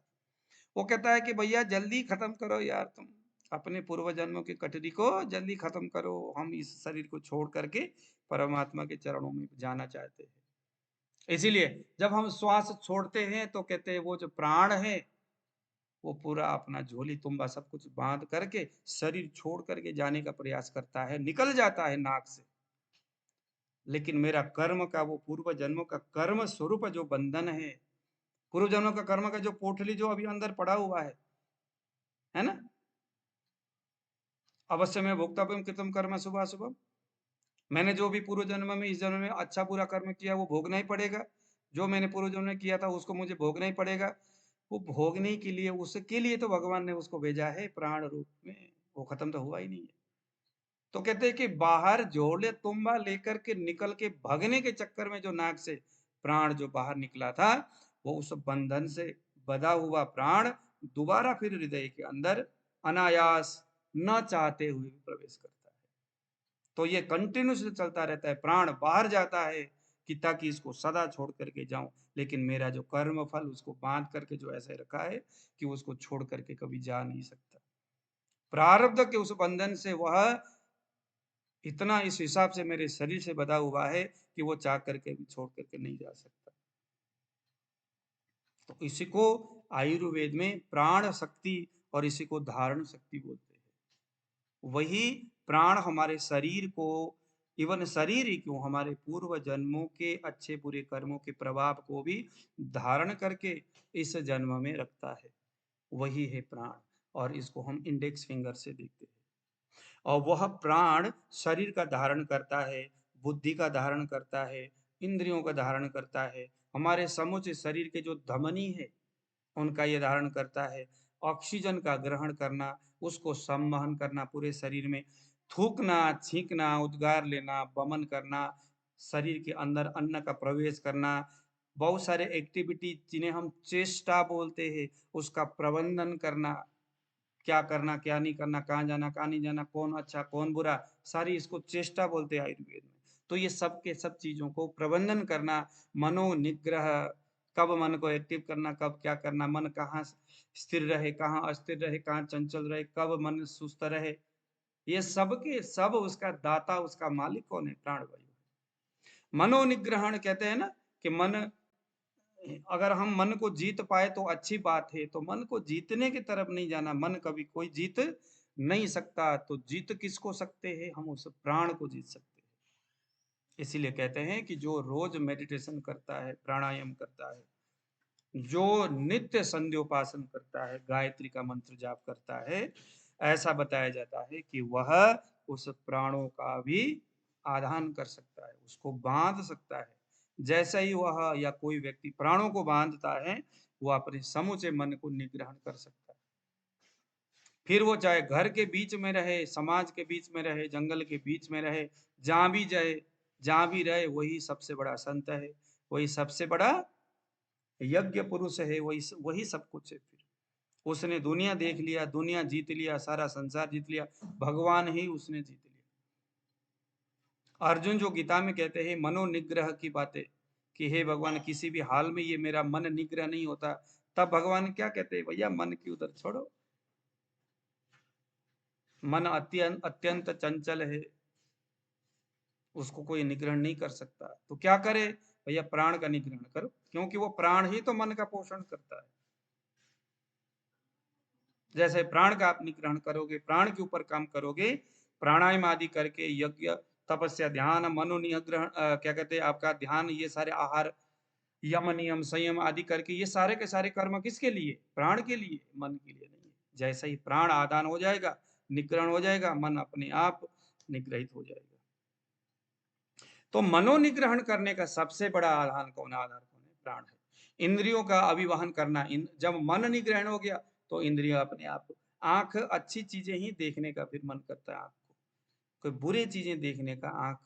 Speaker 1: वो कहता है कि भैया जल्दी खत्म करो यार, तुम अपने पूर्व जन्मों की कटरी को जल्दी खत्म करो, हम इस शरीर को छोड़ करके परमात्मा के चरणों में जाना चाहते हैं। इसीलिए जब हम श्वास छोड़ते हैं तो कहते हैं वो जो प्राण है, वो पूरा अपना झोली तुम्बा सब कुछ बांध करके शरीर छोड़ करके जाने का प्रयास करता है, निकल जाता है नाक से। लेकिन मेरा कर्म का, वो पूर्व जन्मों का कर्म स्वरूप जो बंधन है, पूर्व जन्मों का कर्म का जो पोटली जो अभी अंदर पड़ा हुआ है ना, अवश्य में भोक्तव्यम कृतम कर्म शुभ शुभम। मैंने जो भी पूर्व जन्म में, इस जन्म में अच्छा बुरा कर्म किया, वो भोगना ही पड़ेगा। जो मैंने पूर्व जन्म में किया था उसको मुझे भोगना ही पड़ेगा। वो भोगने के लिए, उसके लिए तो भगवान ने उसको भेजा है प्राण रूप में। वो खत्म तो हुआ ही नहीं है। तो कहते हैं कि बाहर झोले तुम्बा लेकर के निकल के भगने के चक्कर में जो नाक से प्राण जो बाहर निकला था, वो उस बंधन से बंधा हुआ प्राण दोबारा फिर हृदय के अंदर अनायास, न चाहते हुए भी प्रवेश करता है। तो ये कंटिन्यूसली चलता रहता है। प्राण बाहर जाता है कि ताकि इसको सदा छोड़ करके जाऊं, लेकिन मेरा जो कर्म फल उसको बांध करके जो ऐसे रखा है कि उसको छोड़ करके कभी जा नहीं सकता। प्रारब्ध के उस बंधन से वह इतना इस हिसाब से मेरे शरीर से बंधा हुआ है कि वो चाह करके भी छोड़ करके नहीं जा सकता। तो इसी को आयुर्वेद में प्राण शक्ति और इसी को धारण शक्ति बोलते हैं। वही प्राण हमारे शरीर को, इवन शरीर ही क्यों, हमारे पूर्व जन्मों के अच्छे बुरे कर्मों के प्रभाव को भी धारण करके इस जन्म में रखता है। वही है प्राण। और इसको हम इंडेक्स फिंगर से देखते हैं। और वह प्राण शरीर का धारण करता है, बुद्धि का धारण करता है, इंद्रियों का धारण करता है, हमारे समूचे शरीर के जो धमनी है उनका ये धारण करता है। ऑक्सीजन का ग्रहण करना, उसको संवहन करना पूरे शरीर में, थूकना, छींकना, उद्गार लेना, वमन करना, शरीर के अंदर अन्न का प्रवेश करना, बहुत सारे एक्टिविटी जिन्हें हम चेष्टा बोलते हैं, उसका प्रबंधन करना, क्या करना क्या नहीं करना, कहाँ जाना कहाँ नहीं जाना, कौन अच्छा कौन बुरा, सारी इसको चेष्टा बोलते हैं आयुर्वेद में। तो ये सब के सब चीजों को प्रबंधन करना, मनोनिग्रह, कब मन को एक्टिव करना, कब क्या करना, मन कहाँ स्थिर रहे, कहाँ अस्थिर रहे, कहाँ चंचल रहे, कब मन सुस्त रहे, ये सब के सब उसका दाता, उसका मालिक कौन है? प्राणवायु। मनोनिग्रहण कहते हैं ना कि मन, अगर हम मन को जीत पाए तो अच्छी बात है, तो मन को जीतने की तरफ नहीं जाना। मन कभी कोई जीत नहीं सकता, तो जीत किसको सकते हैं? हम उस प्राण को जीत सकते हैं। इसीलिए कहते हैं कि जो रोज मेडिटेशन करता है, प्राणायाम करता है, जो नित्य संध्योपासन करता है, गायत्री का मंत्र जाप करता है, ऐसा बताया जाता है कि वह उस प्राणों का भी आधान कर सकता है, उसको बांध सकता है। जैसे ही वह या कोई व्यक्ति प्राणों को बांधता है, वह अपने समूचे मन को निग्रहण कर सकता है। फिर वो चाहे घर के बीच में रहे, समाज के बीच में रहे, जंगल के बीच में रहे, जहां भी जाए, जहां भी रहे, वही सबसे बड़ा संत है, वही सबसे बड़ा यज्ञ पुरुष है, वही वही सब कुछ है। फिर उसने दुनिया देख लिया, दुनिया जीत लिया, सारा संसार जीत लिया, भगवान ही उसने जीत लिया। अर्जुन जो गीता में कहते हैं मनोनिग्रह की बातें, कि हे भगवान किसी भी हाल में ये मेरा मन निग्रह नहीं होता, तब भगवान क्या कहते हैं, भैया मन की उधर छोड़ो, मन अत्यंत अत्यंत चंचल है, उसको कोई निग्रहण नहीं कर सकता। तो क्या करे, भैया प्राण का निग्रहण करो, क्योंकि वो प्राण ही तो मन का पोषण करता है। जैसे प्राण का आप निग्रहण करोगे, प्राण के ऊपर काम करोगे, प्राणायाम आदि करके, यज्ञ तपस्या ध्यान मनोनिग्रहण, क्या कहते हैं आपका ध्यान, ये सारे आहार यम नियम संयम आदि करके, ये सारे के सारे कर्म किसके लिए, प्राण के लिए, मन के लिए नहीं है। जैसे ही प्राण आदान हो जाएगा, निग्रहण हो जाएगा, मन अपने आप निग्रहित हो जाएगा। तो मनोनिग्रहण करने का सबसे बड़ा आधार कौन है, प्राण है। इंद्रियों का अभिवहन करना, जब मन निग्रहण हो गया तो इंद्रिय अपने आप, आंख अच्छी चीजें ही देखने का फिर मन करता है, आंख को कोई बुरी चीजें देखने का आंख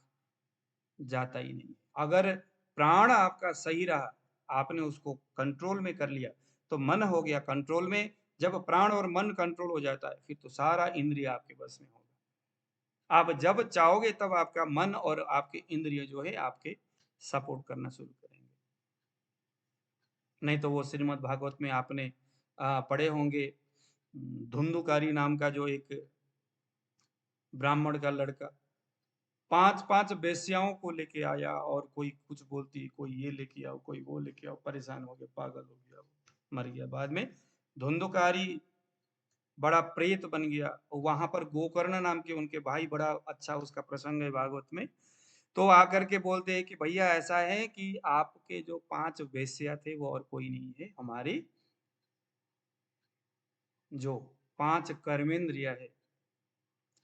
Speaker 1: जाता ही नहीं। अगर प्राण आपका सही रहा, आपने उसको कंट्रोल में कर लिया, तो मन हो गया कंट्रोल में। जब प्राण और मन कंट्रोल हो जाता है, फिर तो सारा इंद्रिय आपके बस में होगा। आप जब चाहोगे तब आपका मन और आपके इंद्रिय जो है आपके सपोर्ट करना शुरू करेंगे। नहीं तो वो श्रीमद् भागवत में आपने पढ़े होंगे, धुंधुकारी नाम का जो एक ब्राह्मण का लड़का 5-5 वेश्याओं को लेके आया, और कोई कुछ बोलती, कोई ये लेके आओ, कोई वो लेके आओ, परेशान हो गया, पागल हो गया, मर गया। बाद में धुंधुकारी बड़ा प्रेत बन गया। वहां पर गोकर्ण नाम के उनके भाई, बड़ा अच्छा उसका प्रसंग है भागवत में, तो आकर के बोलते हैं कि भैया ऐसा है कि आपके जो 5 वेश्या थे वो और कोई नहीं है, हमारी जो 5 कर्मेंद्रिय है,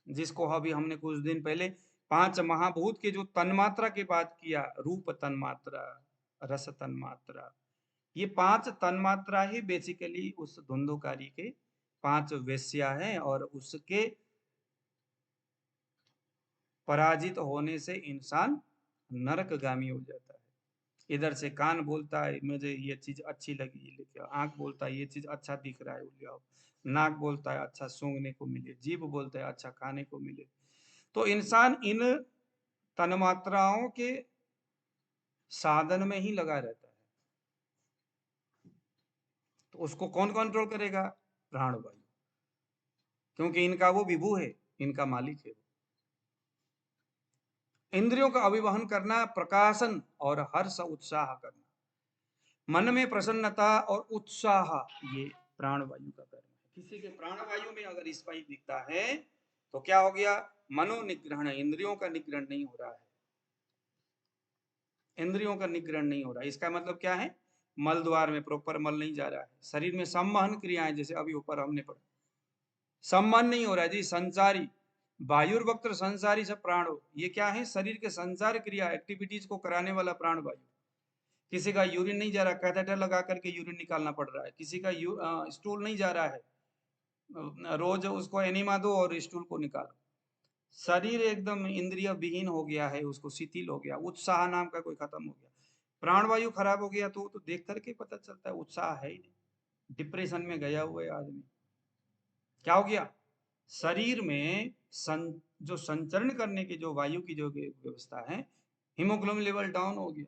Speaker 1: जिसको अभी हमने कुछ दिन पहले 5 महाभूत के जो तन्मात्रा की बात किया, रूप तन्मात्रा, रस तन्मात्रा, ये 5 तन्मात्रा ही बेसिकली उस धुंधुकारी के 5 वेश्या हैं, और उसके पराजित होने से इंसान नरकगामी हो जाता है। इधर से कान बोलता है मुझे ये चीज अच्छी लगी, ये लेके आओ, आंख बोलता है ये चीज अच्छा दिख रहा है, वो ले आओ, नाक बोलता है अच्छा सूंघने को मिले, जीभ बोलता है अच्छा खाने को मिले। तो इंसान इन तन्मात्राओं के साधन में ही लगा रहता है। तो उसको कौन कंट्रोल करेगा, प्राणवायु, क्योंकि इनका वो विभु है, इनका मालिक है। इंद्रियों का अभिवहन करना, प्रकाशन और हर्ष उत्साह करना, मन में प्रसन्नता और उत्साह, ये प्राणवायु का कर्म है। किसी के प्राणवायु में अगर स्पाइक दिखता है तो क्या हो गया, मनोनिग्रहण, इंद्रियों का निग्रहण नहीं हो रहा है, इंद्रियों का निग्रहण नहीं हो रहा है। इसका मतलब क्या है, मल द्वार में प्रॉपर मल नहीं जा रहा है, शरीर में संवहन क्रियाएं, जैसे अभी ऊपर हमने पढ़ा, संवहन नहीं हो रहा है जी। संसारी वायुर्वक्त संसारी सब प्राण हो, ये क्या है, शरीर के संसार क्रिया एक्टिविटीज को कराने वाला प्राण वायु। किसी का यूरिन नहीं जा रहा, कैथेटर लगा करके यूरिन निकालना पड़ रहा है, किसी का स्टूल नहीं जा रहा है, रोज उसको एनिमा दो और स्टूल को निकालो। शरीर एकदम इंद्रिय विहीन हो गया है, उसको शिथिल हो गया, उत्साह नाम का कोई खत्म हो गया। प्राणवायु खराब हो गया तो देख करके पता चलता है उत्साह है ही नहीं, डिप्रेशन में गया हुआ है आदमी। क्या हो गया, शरीर में जो संचरण करने की जो वायु की जो व्यवस्था है, हीमोग्लोबिन लेवल डाउन हो गया।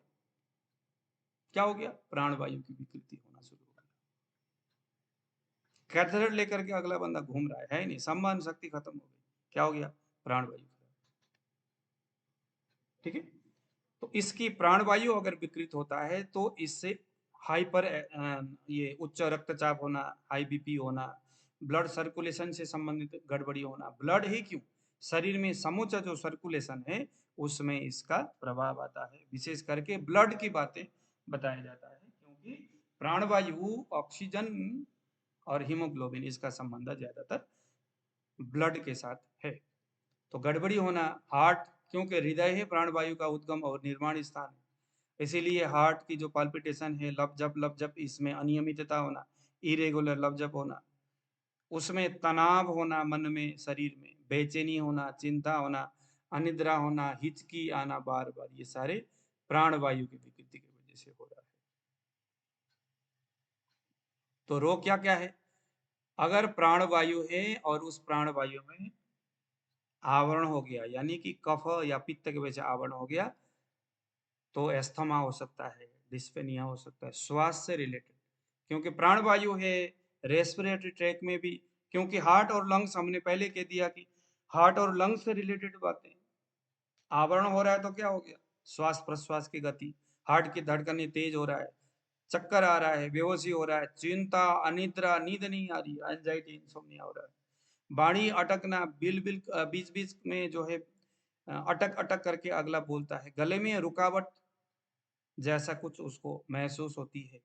Speaker 1: क्या हो गया, प्राणवायु की विकृति होना शुरू हो गई। कैथेटर लेकर के अगला बंदा घूम रहा है ही नहीं, सम्मान शक्ति खत्म हो गई। क्या हो गया, प्राणवायु। ठीक है, तो इसकी प्राणवायु अगर विकृत होता है तो इससे हाइपर, ये उच्च रक्तचाप होना, हाई बीपी होना, ब्लड सर्कुलेशन से संबंधित गड़बड़ी होना, ब्लड ही क्यों, शरीर में समूचा जो सर्कुलेशन है उसमें इसका प्रभाव आता है। विशेष करके ब्लड की बातें बताया जाता है, क्योंकि प्राणवायु ऑक्सीजन और हीमोग्लोबिन इसका संबंध ज्यादातर ब्लड के साथ है। तो गड़बड़ी होना, हार्ट, क्योंकि हृदय है प्राणवायु का उद्गम और निर्माण स्थान है, इसीलिए हार्ट की जो पाल्पिटेशन है, लप जप इसमें अनियमितता होना, इरेगुलर लप जप होना, उसमें तनाव होना मन में, शरीर में, बेचैनी होना, चिंता होना, अनिद्रा होना, हिचकी आना बार बार, ये सारे प्राणवायु की विकृति की वजह से हो रहा है। तो रोग क्या क्या है? अगर प्राणवायु है और उस प्राणवायु में आवरण हो गया, यानी कि कफ या पित्त की वजह से आवरण हो गया, तो एस्थमा हो सकता है, डिस्पेनिया हो सकता है, श्वास से रिलेटेड, क्योंकि प्राणवायु है। रेस्पिरेटरी ट्रैक में भी, क्योंकि हार्ट और लंग्स हमने पहले कह दिया कि हार्ट और लंग्स से रिलेटेड बातें। आवरण हो रहा है तो क्या हो गया? श्वास प्रश्वास की गति, हार्ट की धड़कनें तेज हो रहा है, चक्कर आ रहा है, बेहोशी हो रहा है, चिंता, अनिद्रा, नींद नहीं आ रही, एंजाइटी, इंसोम्निया हो रहा है, वाणी अटकना, बिल बिल बीच बीच में जो है अटक अटक करके अगला बोलता है, गले में रुकावट जैसा कुछ उसको महसूस होती है।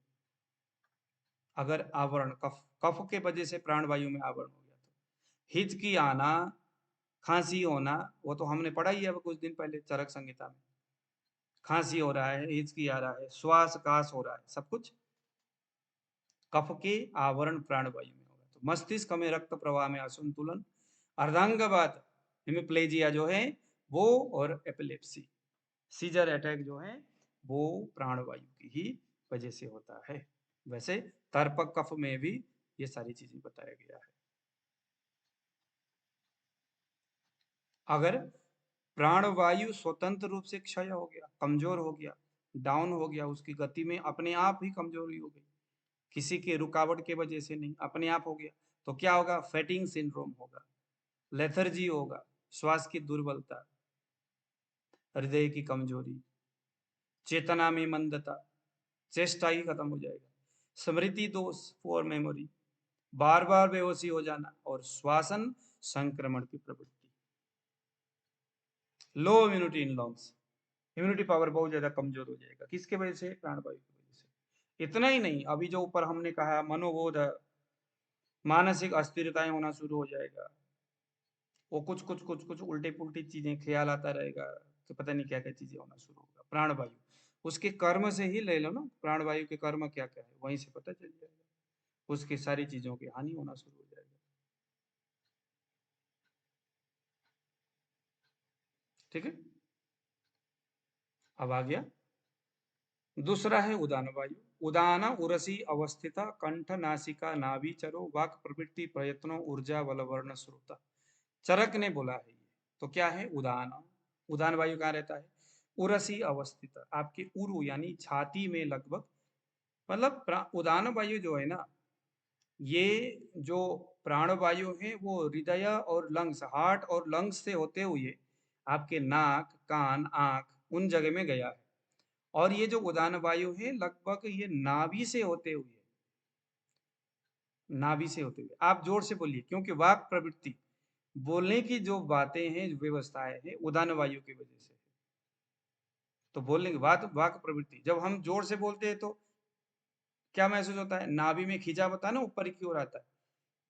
Speaker 1: अगर आवरण कफ कफ के वजह से प्राणवायु में आवरण हो गया तो हिचकी आना, खांसी होना, वो तो हमने पढ़ा ही है अब कुछ दिन पहले चरक संहिता में। खांसी हो रहा है, हिचकी आ रहा है, श्वास कास हो रहा है, सब कुछ कफ के आवरण प्राणवायु में होगा। तो मस्तिष्क में रक्त प्रवाह में असंतुलन, अर्धांगवाद, हिमिप्लेजिया जो है वो, और एपिलेप्सी, सीजर अटैक जो है वो प्राणवायु की ही वजह से होता है। वैसे तर्पक कफ में भी ये सारी चीजें बताया गया है। अगर प्राणवायु स्वतंत्र रूप से क्षय हो गया, कमजोर हो गया, डाउन हो गया, उसकी गति में अपने आप ही कमजोरी हो गई, किसी के रुकावट के वजह से नहीं, अपने आप हो गया, तो क्या होगा? फैटिंग सिंड्रोम होगा, लेथर्जी होगा, श्वास की दुर्बलता, हृदय की कमजोरी, चेतना में मंदता, चेष्टा ही खत्म हो जाएगा, स्मृति दोष, पुअर मेमोरी, बार बार बेहोशी हो जाना, और श्वासन संक्रमण की प्रवृत्ति, लो immunity in lungs, immunity power बहुत ज्यादा कमजोर हो जाएगा। किसके वजह से? प्राणवायु की वजह से। इतना ही नहीं, अभी जो ऊपर हमने कहा मनोबोध, मानसिक अस्थिरताएं होना शुरू हो जाएगा, वो कुछ कुछ कुछ कुछ उल्टे पुल्टी चीजें, ख्याल आता रहेगा कि पता नहीं क्या क्या चीजें होना शुरू होगा। प्राणवायु, उसके कर्म से ही ले लो ना, प्राणवायु के कर्म क्या क्या है वहीं से पता चल जाएगा, उसकी सारी चीजों की हानि होना शुरू हो जाएगा। ठीक है, अब आ गया दूसरा है उदान वायु। उदान उरसी अवस्थित कंठ नासिका नाभि चरो वाक प्रवृत्ति प्रयत्नो ऊर्जा बलवर्ण स्रोता। चरक ने बोला है ये। तो क्या है उदान? उदान वायु कहाँ रहता है? उरसी अवस्थित, आपके उरु यानी छाती में लगभग, मतलब उदान वायु जो है ना, ये जो प्राणवायु है वो हृदय और लंग्स, हार्ट और लंग्स से होते हुए आपके नाक, कान, आंख, उन जगह में गया है। और ये जो उदान वायु है लगभग ये नाभि से होते हुए, नाभि से होते हुए, आप जोर से बोलिए, क्योंकि वाक प्रवृत्ति, बोलने की जो बातें हैं, जो व्यवस्थाएं हैं, उदान वायु की वजह से। तो बोलने की बात, वाक प्रवृत्ति, जब हम जोर से बोलते हैं तो क्या महसूस होता है? नाभि में खींचा होता है ना, ऊपर की ओर आता है।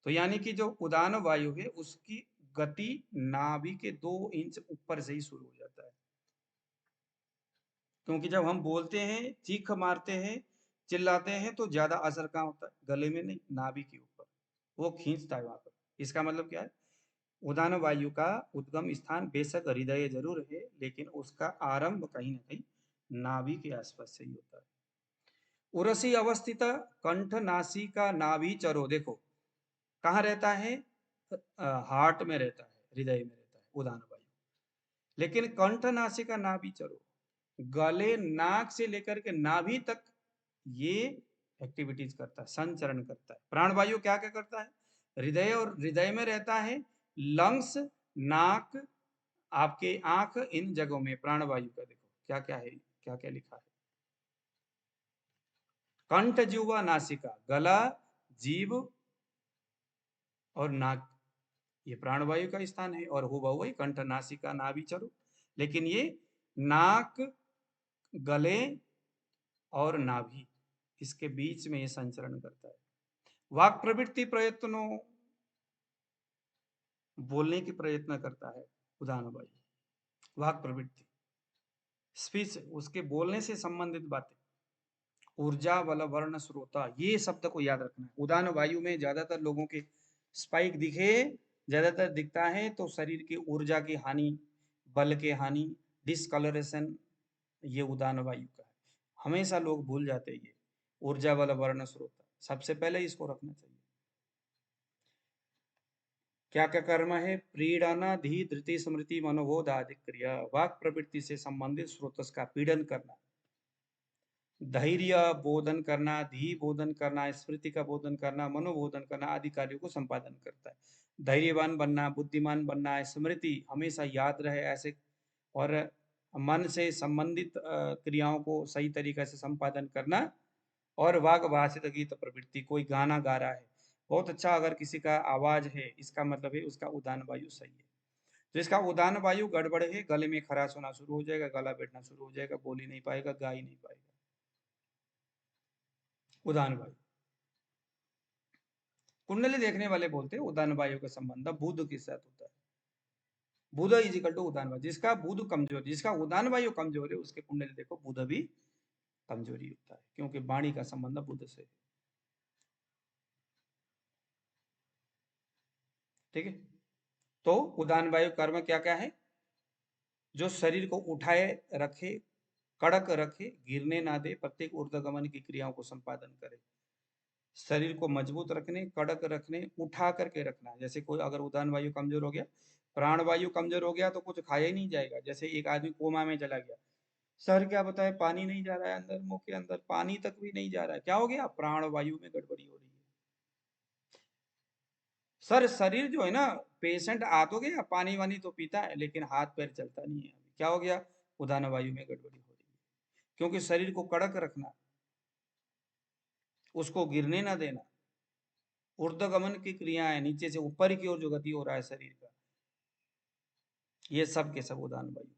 Speaker 1: तो यानी कि जो उदान वायु है उसकी गति नाभि के 2 इंच ऊपर से ही शुरू हो जाता है, क्योंकि जब हम बोलते हैं, चीख मारते हैं, चिल्लाते हैं, तो ज्यादा असर कहाँ होता है? गले में नहीं, नाभि के ऊपर, वो खींचता है वहां पर। इसका मतलब क्या है? उदान वायु का उद्गम स्थान बेशक हृदय जरूर है, लेकिन उसका आरंभ कहीं ना कहीं नाभि के आसपास से ही होता है। उरसी अवस्थित कंठ नासिका नाभि चरो, देखो कहाँ रहता है? हार्ट में रहता है, हृदय में रहता है उदान वायु। लेकिन कंठ नासिका नाभि चरो, गले, नाक से लेकर के नाभि तक ये एक्टिविटीज करता है, संचरण करता है। प्राणवायु क्या क्या करता है? हृदय, और हृदय में रहता है, लंग्स, नाक, आपके आंख, इन जगहों में प्राणवायु का देखो क्या क्या है, क्या क्या लिखा है। कंठ, जिह्वा, नासिका, गला, जीव और नाक, ये प्राणवायु का स्थान है, और हुआ वही कंठ नासिका नाभि चरो। लेकिन ये नाक, गले और नाभि, इसके बीच में ये संचरण करता है। वाक प्रवृत्ति प्रयत्नों, बोलने की प्रयत्न करता है उदान वायु। वाक प्रवृत्ति, स्पीच, उसके बोलने से संबंधित बातें। ऊर्जा बल वर्ण स्रोता, ये शब्द को याद रखना है। उदान वायु में ज्यादातर लोगों के स्पाइक दिखे, ज्यादातर दिखता है तो शरीर की ऊर्जा की हानि, बल की हानि, डिसकलरेशन, ये उदान वायु का है। हमेशा लोग भूल जाते हैं ये ऊर्जा वाला वर्ण स्रोत, सबसे पहले इसको रखना चाहिए। क्या क्या कर्म है? प्रीड़ना धी धृति स्मृति मनोबोध आदि क्रिया, वाक प्रवृत्ति से संबंधित स्रोत का पीड़न करना, धैर्य बोधन करना, धी बोधन करना, स्मृति का बोधन करना, मनोबोधन करना आदि कार्यों को संपादन करता है। धैर्यवान बनना, बुद्धिमान बनना, स्मृति हमेशा याद रहे ऐसे, और मन से संबंधित क्रियाओं को सही तरीके से संपादन करना, और वाग भाषित गीत प्रवृत्ति, कोई गाना गा रहा है बहुत अच्छा, अगर किसी का आवाज है, इसका मतलब है उसका उदान वायु सही है। तो इसका उदान वायु गड़बड़ है, गले में खराश होना शुरू हो जाएगा, गला बैठना शुरू हो जाएगा, बोल ही नहीं पाएगा, गा ही नहीं पाएगा। उदान वायु, कुंडली देखने वाले बोलते हैं उदान वायु का संबंध बुध के साथ होता है। बुध इज इक्वल टू उदान वायु, जिसका बुध कमजोर, जिसका उदान वायु कमजोर है उसके कुंडली देखो बुध भी कमजोरी होता है, क्योंकि वाणी का संबंध बुध से है। ठीक है, तो उदान वायु कर्म क्या क्या है? जो शरीर को उठाए रखे, कड़क रखे, गिरने ना दे, प्रत्येक ऊर्ध्वगमन की क्रियाओं को संपादन करे। शरीर को मजबूत रखने, कड़क रखने, उठा करके रखना। जैसे कोई अगर उदान वायु कमजोर हो गया, प्राण वायु कमजोर हो गया तो कुछ खाया ही नहीं जाएगा। जैसे एक आदमी कोमा में चला गया, सर क्या बताए, पानी नहीं जा रहा है अंदर, मुंह के अंदर पानी तक भी नहीं जा रहा है, क्या हो गया? प्राण वायु में गड़बड़ी हो रही है। सर शरीर जो है ना, पेशेंट आ तो गया, पानी वानी तो पीता है, लेकिन हाथ पैर चलता नहीं है, क्या हो गया? उदान वायु में गड़बड़ी हो रही है। क्योंकि शरीर को कड़क रखना, उसको गिरने ना देना, ऊर्ध्वगमन की क्रियाएं, नीचे से ऊपर की ओर जो गति हो रहा है शरीर का, ये सब के सब उदान वायु।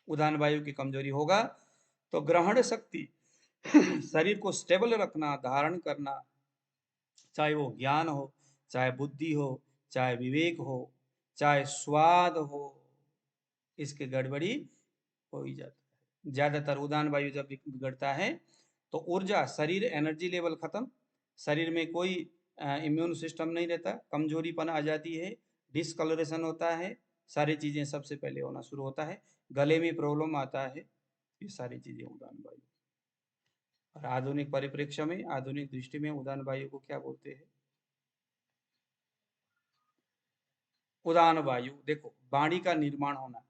Speaker 1: उदान वायु की कमजोरी होगा तो ग्रहण शक्ति, शरीर को स्टेबल रखना, धारण करना, चाहे वो ज्ञान हो, चाहे बुद्धि हो, चाहे विवेक हो, चाहे स्वाद हो, इसके गड़बड़ी हो ही जाता है। ज्यादातर उदान वायु जब बिगड़ता है तो ऊर्जा, शरीर एनर्जी लेवल खत्म, शरीर में कोई इम्यून सिस्टम नहीं रहता, कमजोरीपन आ जाती है, डिसकलरेशन होता है, सारी चीजें सबसे पहले होना शुरू होता है, गले में प्रॉब्लम आता है, ये सारी चीजें उदान वायु। और आधुनिक परिप्रेक्ष्य में, आधुनिक दृष्टि में उदान वायु को क्या बोलते हैं? उदान वायु देखो, वाणी का निर्माण होना,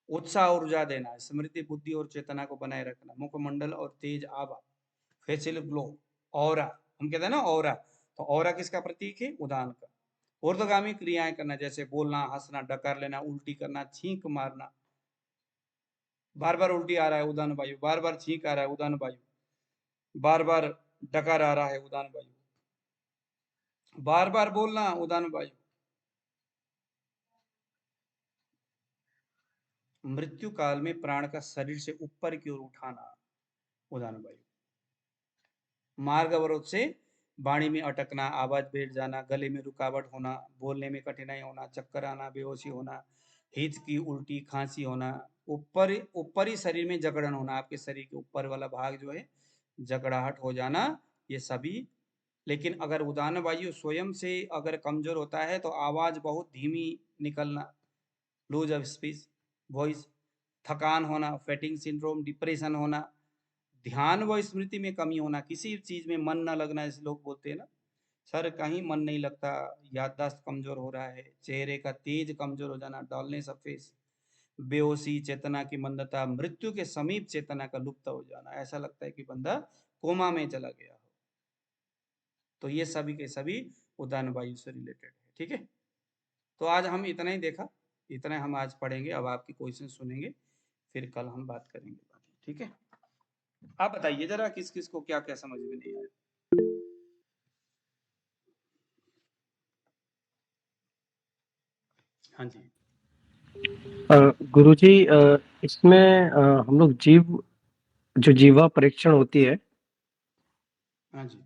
Speaker 1: उत्साह ऊर्जा देना, स्मृति बुद्धि और चेतना को बनाए रखना, मुखमंडल और तेज आभा, फेशियल ग्लो, ऑरा, हम कहते हैं ना ऑरा, तो ऑरा किसका प्रतीक है? उदान का। ऊर्ध्वगामी क्रियाएं करना, जैसे बोलना, हंसना, डकार लेना, उल्टी करना, छींक मारना, बार बार उल्टी आ रहा है उदान वायु, बार बार छींक आ रहा है उदान वायु, बार बार डकार आ रहा है उदान वायु, बार बार बोलना उदान वायु, मृत्यु काल में प्राण का शरीर से ऊपर की ओर उठाना, उदान वायु। मार्ग अवरोध से वाणी में अटकना, आवाज बैठ जाना, गले में रुकावट होना, बोलने में कठिनाई होना, चक्कर आना, बेहोशी होना, हिचकी, उल्टी, खांसी होना, ऊपरी शरीर में जकड़न होना, आपके शरीर के ऊपर वाला भाग जो है जकड़ाहट हो जाना, ये सभी। लेकिन अगर उदान वायु स्वयं से अगर कमजोर होता है तो आवाज बहुत धीमी निकलना, लूज ऑफ स्पीच, वॉइस, थकान होना, फैटिंग सिंड्रोम, डिप्रेशन होना, ध्यान व स्मृति में कमी होना, किसी चीज में मन न लगना, ऐसे लोग बोलते हैं ना, सर कहीं मन नहीं लगता, याददाश्त कमजोर हो रहा है, चेहरे का तेज कमजोर हो जाना, डॉलनेस ऑफ फेस, बेहोशी, चेतना की मंदता, मृत्यु के समीप चेतना का लुप्त हो जाना, ऐसा लगता है कि बंदा कोमा में चला गया हो, तो ये सभी के सभी उदान वायु से रिलेटेड है। ठीक है, तो आज हम इतना ही देखा, इतना हम आज पढ़ेंगे, अब आपकी क्वेश्चन सुनेंगे, फिर कल हम बात करेंगे बाकी। ठीक है, आप बताइए जरा किस किस को क्या क्या समझ में नहीं आया। हाँ जी।
Speaker 3: गुरुजी, इसमें हम लोग जो जीवा परीक्षण होती है,
Speaker 1: हाँ जी,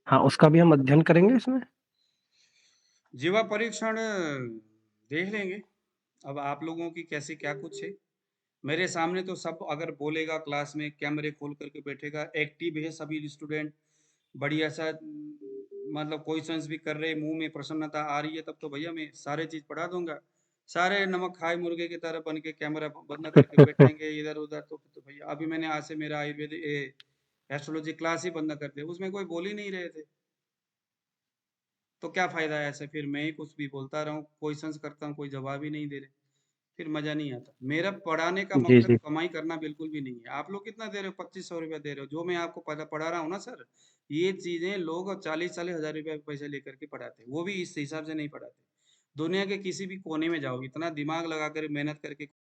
Speaker 3: हाँ, उसका भी हम अध्ययन करेंगे इसमें।
Speaker 1: जीवा परीक्षण देख लेंगे, अब आप लोगों की कैसे क्या कुछ है। मेरे सामने तो सब अगर बोलेगा, क्लास में कैमरे खोल करके बैठेगा, एक्टिव है सभी स्टूडेंट, बढ़िया सा मतलब क्वेश्चंस भी कर रहे, मुंह में प्रसन्नता आ रही है, तब तो भैया मैं सारे चीज पढ़ा दूंगा। सारे नमक खाए मुर्गे की तरह बन के कैमरा बंद करके बैठेंगे इधर उधर, तो भैया अभी मैंने आज से मेरा आयुर्वेद एस्ट्रोलॉजी क्लास ही बंद कर दिया, उसमें कोई बोल ही नहीं रहे थे। तो क्या फायदा है ऐसे, फिर मैं ही कुछ भी बोलता रहूं, क्वेश्चंस करता हूँ, कोई जवाब ही नहीं दे रहे, फिर मजा नहीं आता। मेरा पढ़ाने का
Speaker 3: जी,
Speaker 1: मकसद
Speaker 3: जी।
Speaker 1: कमाई करना बिल्कुल भी नहीं है। आप लोग कितना दे रहे हो, 2500 रुपया दे रहे हो, जो मैं आपको पढ़ा रहा हूँ ना सर, ये चीजें लोग 40-40 हज़ार रुपया पैसे लेकर के पढ़ाते हैं, वो भी इस हिसाब से नहीं पढ़ाते। दुनिया के किसी भी कोने में जाओ, इतना दिमाग लगा कर मेहनत करके